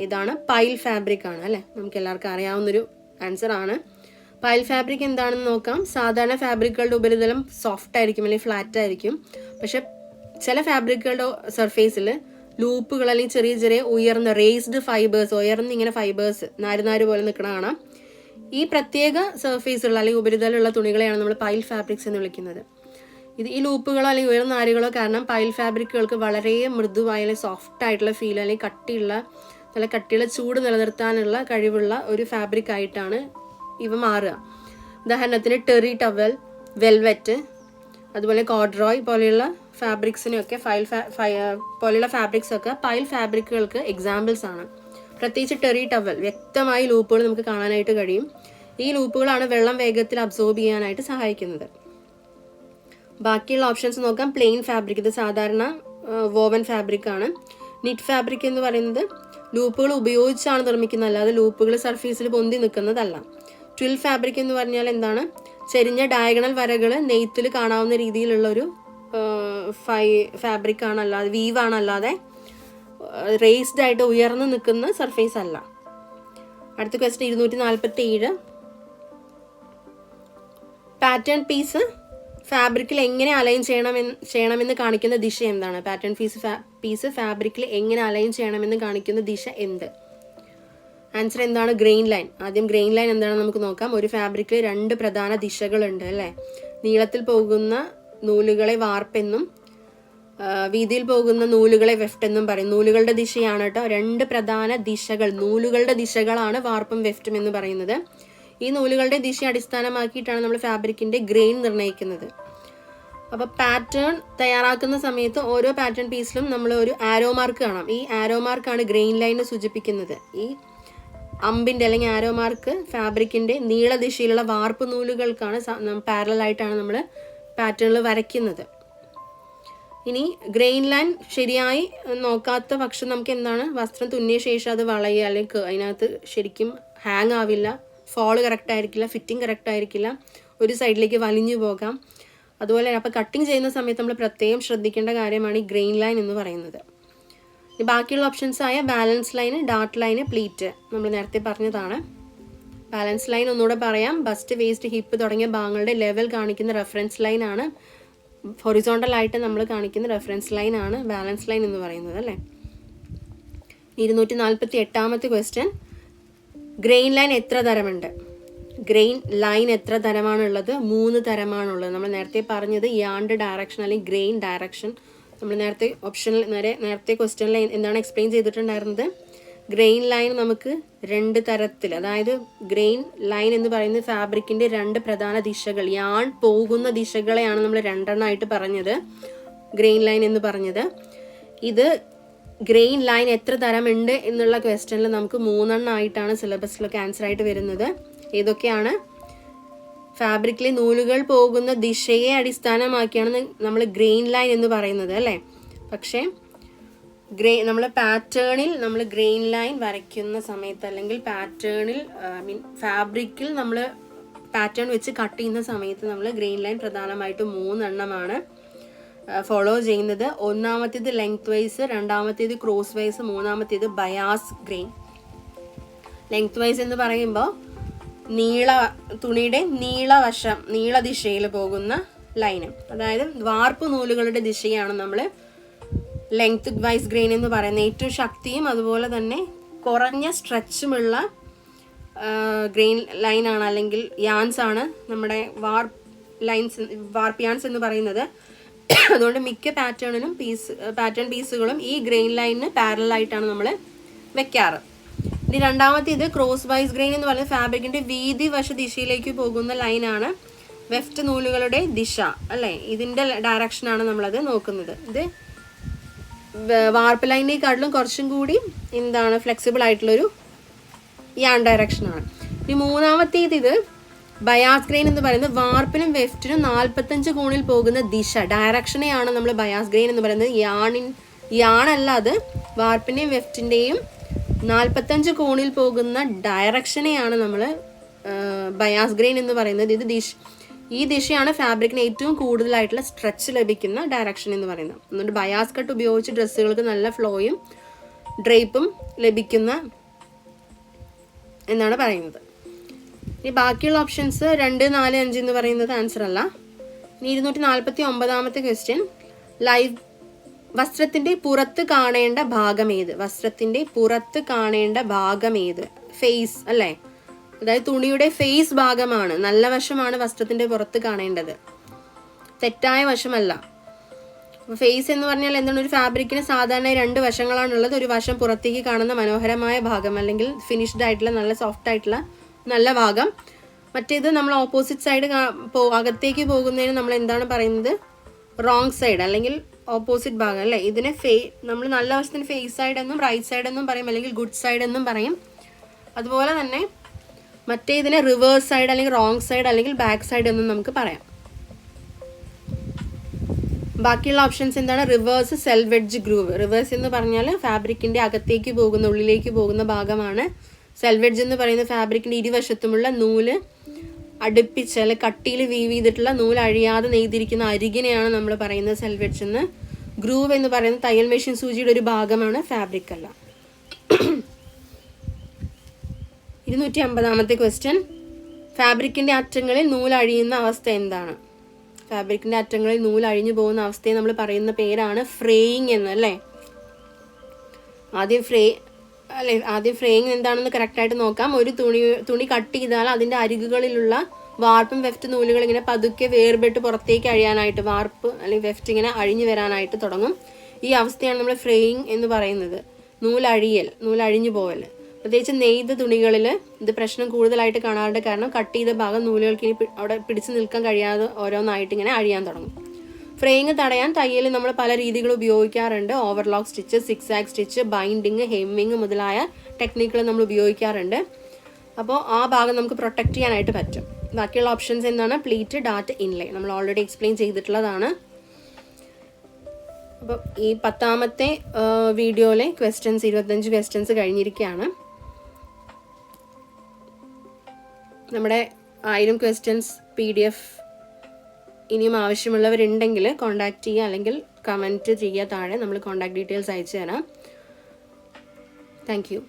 ഏതാണ്? പൈൽ ഫാബ്രിക് ആണ് അല്ലേ. നമുക്ക് എല്ലാവർക്കും അറിയാവുന്നൊരു ആൻസർ ആണ്. പൈൽ ഫാബ്രിക് എന്താണെന്ന് നോക്കാം. സാധാരണ ഫാബ്രിക്കുകളുടെ ഉപരിതലം സോഫ്റ്റ് ആയിരിക്കും അല്ലെങ്കിൽ ഫ്ലാറ്റ് ആയിരിക്കും. പക്ഷെ ചില ഫാബ്രിക്കുകളുടെ സർഫേസിൽ ലൂപ്പുകൾ അല്ലെങ്കിൽ ചെറിയ ചെറിയ ഉയർന്ന റേസ്ഡ് ഫൈബേഴ്സ്, ഇങ്ങനെ ഫൈബേഴ്സ് നാര് പോലെ നിൽക്കണ കാണാം. ഈ പ്രത്യേക സർഫേസുള്ള അല്ലെങ്കിൽ ഉപരിതലമുള്ള തുണികളെയാണ് നമ്മൾ പൈൽ ഫാബ്രിക്സ് എന്ന് വിളിക്കുന്നത്. ഈ ലൂപ്പുകളോ അല്ലെങ്കിൽ ഉയർന്ന നാരുകളോ കാരണം പൈൽ ഫാബ്രിക്കുകൾക്ക് വളരെ മൃദുവായ സോഫ്റ്റ് ആയിട്ടുള്ള ഫീൽ അല്ലെങ്കിൽ നല്ല കട്ടിയുള്ള ചൂട് നിലനിർത്താനുള്ള കഴിവുള്ള ഒരു ഫാബ്രിക് ആയിട്ടാണ് ഇവ മാറുക. ഉദാഹരണത്തിന് ടെറി ടവൽ, വെൽവെറ്റ്, അതുപോലെ കോഡ്രോയ് പോലെയുള്ള ഫാബ്രിക്സിനൊക്കെ പോലെയുള്ള ഫാബ്രിക്സ് ഒക്കെ പൈൽ ഫാബ്രിക്കുകൾക്ക് എക്സാമ്പിൾസ് ആണ്. പ്രത്യേകിച്ച് ടെറി ടവൽ വ്യക്തമായി ലൂപ്പുകൾ നമുക്ക് കാണാനായിട്ട് കഴിയും. ഈ ലൂപ്പുകളാണ് വെള്ളം വേഗത്തിൽ അബ്സോർബ് ചെയ്യാനായിട്ട് സഹായിക്കുന്നത്. ബാക്കിയുള്ള ഓപ്ഷൻസ് നോക്കാം. പ്ലെയിൻ ഫാബ്രിക്, ഇത് സാധാരണ വോവൻ ഫാബ്രിക് ആണ്. നിറ്റ് ഫാബ്രിക് എന്ന് പറയുന്നത് ലൂപ്പുകൾ ഉപയോഗിച്ചാണ് നിർമ്മിക്കുന്നത്, അല്ലാതെ ലൂപ്പുകൾ സർഫേസിൽ പൊന്തി നിൽക്കുന്നതല്ല. ട്വിൽ ഫാബ്രിക് എന്ന് പറഞ്ഞാൽ എന്താണ്? ചെരിഞ്ഞ ഡയഗണൽ വരകൾ നെയ്ത്തിൽ കാണാവുന്ന രീതിയിലുള്ളൊരു ഫാബ്രിക് ആണ്, അല്ലാതെ വീവാണ്, അല്ലാതെ റേസ്ഡ് ആയിട്ട് ഉയർന്നു നിൽക്കുന്ന സർഫേസ് അല്ല. അടുത്ത ക്വസ്റ്റ്യൻ 247, പാറ്റേൺ പീസ് ഫാബ്രിക്കിൽ എങ്ങനെ അലൈൻ ചെയ്യണമെന്ന് കാണിക്കുന്ന ദിശ എന്താണ്? പാറ്റേൺ പീസ് ഫാബ്രിക്കിൽ എങ്ങനെ അലൈൻ ചെയ്യണമെന്ന് കാണിക്കുന്ന ദിശ എന്ത്? ആൻസർ എന്താണ്? Grain line. ആദ്യം ഗ്രെയിൻ ലൈൻ എന്താണെന്ന് നമുക്ക് നോക്കാം. ഒരു ഫാബ്രിക്കിൽ 2 പ്രധാന ദിശകളുണ്ട് അല്ലേ. നീളത്തിൽ പോകുന്ന നൂലുകളെ വാർപ്പെന്നും വീതിയിൽ പോകുന്ന നൂലുകളെ വെഫ്റ്റ് എന്നും പറയും. നൂലുകളുടെ ദിശയാണ് കേട്ടോ. 2 പ്രധാന ദിശകൾ, നൂലുകളുടെ ദിശകളാണ് വാർപ്പും വെഫ്റ്റും എന്ന് പറയുന്നത്. ഈ നൂലുകളുടെ ദിശ അടിസ്ഥാനമാക്കിയിട്ടാണ് നമ്മൾ ഫാബ്രിക്കിന്റെ ഗ്രെയിൻ നിർണ്ണയിക്കുന്നത്. അപ്പോൾ പാറ്റേൺ തയ്യാറാക്കുന്ന സമയത്ത് ഓരോ പാറ്റേൺ പീസിലും നമ്മൾ ഒരു ആരോ മാർക്ക് കാണാം. ഈ ആരോ മാർക്കാണ് ഗ്രെയിൻ ലൈനെ സൂചിപ്പിക്കുന്നത്. ഈ അമ്പിന്റെ അല്ലെങ്കിൽ ആരോ മാർക്ക് ഫാബ്രിക്കിന്റെ നീളദിശയിലുള്ള വാർപ്പ് നൂലുകൾക്കാണ് പാരലായിട്ടാണ് നമ്മൾ പാറ്റേണിൽ വരയ്ക്കുന്നത്. ഇനി ഗ്രെയിൻ ലൈൻ ശരിയായി നോക്കാത്ത പക്ഷം നമുക്ക് എന്താണ്? വസ്ത്രം തുന്നിയ ശേഷം അത് വളയുക, അല്ലെങ്കിൽ അതിനകത്ത് ശരിക്കും ഹാങ് ആവില്ല, ഫോള് കറക്റ്റ് ആയിരിക്കില്ല, ഫിറ്റിംഗ് കറക്റ്റ് ആയിരിക്കില്ല, ഒരു സൈഡിലേക്ക് വലിഞ്ഞു പോകാം. അതുപോലെ അപ്പോൾ കട്ടിങ് ചെയ്യുന്ന സമയത്ത് നമ്മൾ പ്രത്യേകം ശ്രദ്ധിക്കേണ്ട കാര്യമാണ് ഈ ഗ്രെയിൻ ലൈൻ എന്ന് പറയുന്നത്. ബാക്കിയുള്ള ഓപ്ഷൻസ് ആയ balance line, Dart line, pleat നമ്മൾ നേരത്തെ പറഞ്ഞതാണ്. ബാലൻസ് ലൈൻ ഒന്നുകൂടെ പറയാം. ബസ്റ്റ്, വേസ്റ്റ്, ഹിപ്പ് തുടങ്ങിയ ഭാഗങ്ങളുടെ ലെവൽ കാണിക്കുന്ന റെഫറൻസ് ലൈൻ ആണ്. ഹൊറിസോണ്ടൽ ആയിട്ട് നമ്മൾ കാണിക്കുന്ന റെഫറൻസ് ലൈൻ ആണ് ബാലൻസ് ലൈൻ എന്ന് പറയുന്നത് അല്ലേ. 248ാമത്തെ ക്വസ്റ്റ്യൻ, ഗ്രെയിൻ ലൈൻ എത്ര തരമുണ്ട്? ഗ്രെയിൻ ലൈൻ എത്ര തരമാണുള്ളത്? 3 തരമാണുള്ളത്. നമ്മൾ നേരത്തെ പറഞ്ഞത് യാണ്ട് ഡയറക്ഷൻ അല്ലെങ്കിൽ ഗ്രെയിൻ ഡയറക്ഷൻ. നമ്മൾ നേരത്തെ ഓപ്ഷനിൽ നേരത്തെ ക്വസ്റ്റ്യനിൽ എന്താണ് എക്സ്പ്ലെയിൻ ചെയ്തിട്ടുണ്ടായിരുന്നത്? ഗ്രെയിൻ ലൈൻ നമുക്ക് 2 തരത്തിൽ, അതായത് ഗ്രെയിൻ ലൈൻ എന്ന് പറയുന്നത് ഫാബ്രിക്കിന്റെ 2 പ്രധാന ദിശകൾ, യാൺ പോകുന്ന ദിശകളെയാണ് നമ്മൾ 2 എണ്ണമായിട്ട് പറഞ്ഞത് ഗ്രെയിൻ ലൈൻ എന്ന് പറഞ്ഞത്. ഇത് ഗ്രെയിൻ ലൈൻ എത്ര തരമുണ്ട് എന്നുള്ള ക്വസ്റ്റ്യനിൽ നമുക്ക് 3 എണ്ണമായിട്ടാണ് സിലബസിലൊക്കെ ആൻസർ ആയിട്ട് വരുന്നത്. ഏതൊക്കെയാണ്? ഫാബ്രിക്കിലെ നൂലുകൾ പോകുന്ന ദിശയെ അടിസ്ഥാനമാക്കിയാണ് നമ്മൾ ഗ്രെയിൻ ലൈൻ എന്ന് പറയുന്നത് അല്ലേ. പക്ഷേ നമ്മൾ പാറ്റേണിൽ നമ്മൾ ഗ്രെയിൻ ലൈൻ വരയ്ക്കുന്ന സമയത്ത് അല്ലെങ്കിൽ പാറ്റേണിൽ ഫാബ്രിക്കിൽ നമ്മൾ പാറ്റേൺ വെച്ച് കട്ട് ചെയ്യുന്ന സമയത്ത് നമ്മൾ ഗ്രെയിൻ ലൈൻ പ്രധാനമായിട്ടും 3 എണ്ണമാണ് ഫോളോ ചെയ്യുന്നത്. ഒന്നാമത്തേത് ലെങ്ത് വൈസ്, രണ്ടാമത്തേത് ക്രോസ് വൈസ്, മൂന്നാമത്തേത് ബയാസ് ഗ്രെയിൻ. ലെങ്ത് വൈസ് എന്ന് പറയുമ്പോൾ തുണിയുടെ നീളവശം, നീളദിശയിൽ പോകുന്ന ലൈന്, അതായത് വാർപ്പ് നൂലുകളുടെ ദിശയാണ് നമ്മൾ ലെങ്ത് വൈസ് ഗ്രെയിൻ എന്ന് പറയുന്നത്. ഏറ്റവും ശക്തിയും അതുപോലെ തന്നെ കുറഞ്ഞ സ്ട്രെച്ചുമുള്ള ഗ്രെയിൻ ലൈനാണ് അല്ലെങ്കിൽ യാൻസ് ആണ് നമ്മുടെ വാർപ്പ് യാൻസ് എന്ന് പറയുന്നത്. അതുകൊണ്ട് മിക്ക പാറ്റേൺ പീസുകളും ഈ ഗ്രെയിൻ ലൈനിന് പാരലായിട്ടാണ് നമ്മൾ വെക്കാറ്. ഇനി രണ്ടാമത്തേത് ക്രോസ് വൈസ് ഗ്രെയിൻ എന്ന് പറയുന്നത് ഫാബ്രിക്കിന്റെ വീതി വശ ദിശയിലേക്ക് പോകുന്ന ലൈനാണ്. വെഫ്റ്റ് നൂലുകളുടെ ദിശ അല്ലേ, ഇതിന്റെ ഡയറക്ഷനാണ് നമ്മളത് നോക്കുന്നത്. ഇത് വാർപ്പ് ലൈനിനെക്കാട്ടിലും കുറച്ചും കൂടി ഫ്ലെക്സിബിൾ ആയിട്ടുള്ളൊരു യാൺ ഡയറക്ഷനാണ്. ഇനി മൂന്നാമത്തേത് ഇത് ബയാസ് ഗ്രെയിൻ എന്ന് പറയുന്നത് വാർപ്പിനും വെഫ്റ്റിനും 45 കോണിൽ പോകുന്ന ദിശ, ഡയറക്ഷനെയാണ് നമ്മൾ ബയാസ് ഗ്രെയിൻ എന്ന് പറയുന്നത്. യാണല്ല അത്, വാർപ്പിന്റെയും വെഫ്റ്റിന്റെയും 45 കോണിൽ പോകുന്ന ഡയറക്ഷനെയാണ് നമ്മൾ ബയാസ് ഗ്രെയിൻ എന്ന് പറയുന്നത്. ഈ ദിശയാണ് ഫാബ്രിക്കിന് ഏറ്റവും കൂടുതലായിട്ടുള്ള സ്ട്രെച്ച് ലഭിക്കുന്ന ഡയറക്ഷൻ എന്ന് പറയുന്നത്. അതുകൊണ്ട് ബയാസ് കട്ട് ഉപയോഗിച്ച് ഡ്രസ്സുകൾക്ക് നല്ല ഫ്ലോയും ഡ്രേപ്പും ലഭിക്കുന്ന എന്നാണ് പറയുന്നത്. ഇനി ബാക്കിയുള്ള ഓപ്ഷൻസ് 2, 4, 5 എന്ന് പറയുന്നത് ആൻസർ അല്ല. ഇനി 249ാമത്തെ ക്വസ്റ്റ്യൻ, വസ്ത്രത്തിന്റെ പുറത്ത് കാണേണ്ട ഭാഗം ഏത്? വസ്ത്രത്തിന്റെ പുറത്ത് കാണേണ്ട ഭാഗം ഏത്? ഫേസ് അല്ലേ, അതായത് തുണിയുടെ ഫേസ് ഭാഗമാണ്, നല്ല വശമാണ് വസ്ത്രത്തിന്റെ പുറത്ത് കാണേണ്ടത്, തെറ്റായ വശമല്ല. ഫേസ് എന്ന് പറഞ്ഞാൽ എന്താണ്? ഒരു ഫാബ്രിക്കിന് സാധാരണ 2 വശങ്ങളാണുള്ളത്. ഒരു വശം പുറത്തേക്ക് കാണുന്ന മനോഹരമായ ഭാഗം അല്ലെങ്കിൽ ഫിനിഷ്ഡ് ആയിട്ടുള്ള നല്ല സോഫ്റ്റ് ആയിട്ടുള്ള നല്ല ഭാഗം. മറ്റേത് നമ്മൾ ഓപ്പോസിറ്റ് സൈഡ് അകത്തേക്ക് പോകുന്നതിന് നമ്മൾ എന്താണ് പറയുന്നത്? റോങ് സൈഡ് അല്ലെങ്കിൽ ഓപ്പോസിറ്റ് ഭാഗം അല്ലേ. ഇതിനെ നമ്മൾ നല്ല വശത്തിന് ഫേസ് സൈഡ് എന്നും റൈറ്റ് സൈഡ് എന്നും പറയും, അല്ലെങ്കിൽ ഗുഡ് സൈഡ് എന്നും പറയും. അതുപോലെ തന്നെ മറ്റേ ഇതിനെ റിവേഴ്സ് സൈഡ് അല്ലെങ്കിൽ റോങ് സൈഡ് അല്ലെങ്കിൽ ബാക്ക് സൈഡ് എന്നും നമുക്ക് പറയാം. ബാക്കിയുള്ള ഓപ്ഷൻസ് എന്താണ്? Reverse, സെൽവെഡ്ജ്, groove. റിവേഴ്സ് എന്ന് പറഞ്ഞാൽ ഫാബ്രിക്കിന്റെ അകത്തേക്ക് പോകുന്ന, ഉള്ളിലേക്ക് പോകുന്ന ഭാഗമാണ്. സെൽവെഡ്ജ് എന്ന് പറയുന്ന ഫാബ്രിക്കിന്റെ ഇരുവശത്തുമുള്ള നൂല് അടുപ്പിച്ച് അല്ലെ കട്ടിയിൽ വീവ് ചെയ്തിട്ടുള്ള നൂല് അഴിയാതെ നെയ്തിരിക്കുന്ന അരികിനെയാണ് നമ്മൾ പറയുന്നത് സെൽവെഡ്ജ് എന്ന്. ഗ്രൂവ് എന്ന് പറയുന്നത് തയ്യൽ മെഷീൻ സൂചിയുടെ ഒരു ഭാഗമാണ്, ഫാബ്രിക് അല്ല. 250ാമത്തെ ക്വസ്റ്റ്യൻ, ഫാബ്രിക്കിന്റെ അറ്റങ്ങളിൽ നൂല് അഴിയുന്ന അവസ്ഥ എന്താണ്? ഫാബ്രിക്കിന്റെ അറ്റങ്ങളിൽ നൂല് അഴിഞ്ഞു പോകുന്ന അവസ്ഥയെ നമ്മൾ പറയുന്ന പേരാണ് ഫ്രേയിങ് എന്ന് അല്ലേ. ആദ്യം ഫ്രേയിങ് എന്താണെന്ന് കറക്റ്റായിട്ട് നോക്കാം. ഒരു തുണി കട്ട് ചെയ്താൽ അതിന്റെ അരികുകളിലുള്ള വാർപ്പും വെഫ്റ്റ് നൂലുകൾ ഇങ്ങനെ പതുക്കെ വേർപെട്ട് പുറത്തേക്ക് അഴിയാനായിട്ട്, വാർപ്പ് അല്ലെങ്കിൽ വെഫ്റ്റ് ഇങ്ങനെ അഴിഞ്ഞു വരാനായിട്ട് തുടങ്ങും. ഈ അവസ്ഥയാണ് നമ്മൾ ഫ്രേയിങ് എന്ന് പറയുന്നത്. നൂലഴിഞ്ഞു പോവൽ. പ്രത്യേകിച്ച് നെയ്ത തുണികളിൽ ഇത് പ്രശ്നം കൂടുതലായിട്ട് കാണാറുണ്ട്. കാരണം കട്ട് ചെയ്ത ഭാഗം നൂലുകൾക്ക് ഇനി അവിടെ പിടിച്ചു നിൽക്കാൻ കഴിയാതെ ഓരോന്നായിട്ട് ഇങ്ങനെ അഴിയാൻ തുടങ്ങും. ഫ്രേയിങ് തടയാൻ തയ്യൽ നമ്മൾ പല രീതികൾ ഉപയോഗിക്കാറുണ്ട്. Overlock stitch, zigzag stitch, binding, hemming മുതലായ ടെക്നിക്കുകൾ നമ്മൾ ഉപയോഗിക്കാറുണ്ട്. അപ്പോൾ ആ ഭാഗം നമുക്ക് പ്രൊട്ടക്റ്റ് ചെയ്യാനായിട്ട് പറ്റും. ബാക്കിയുള്ള ഓപ്ഷൻസ് എന്താണ്? പ്ലീറ്റ്, ഡാറ്റ്, ഇൻലേ. നമ്മൾ ഓൾറെഡി എക്സ്പ്ലെയിൻ ചെയ്തിട്ടുള്ളതാണ്. അപ്പോൾ ഈ 10ാമത്തെ വീഡിയോയിലെ 25 ക്വസ്റ്റ്യൻസ് കഴിഞ്ഞിരിക്കുകയാണ്. നമ്മുടെ 1000 ക്വസ്റ്റ്യൻസ് PDF ഇനിയും ആവശ്യമുള്ളവരുണ്ടെങ്കിൽ കോൺടാക്റ്റ് ചെയ്യുക, അല്ലെങ്കിൽ കമൻറ്റ് ചെയ്യുക താഴെ. നമ്മൾ കോൺടാക്ട് ഡീറ്റെയിൽസ് അയച്ചു തരാം. Thank you.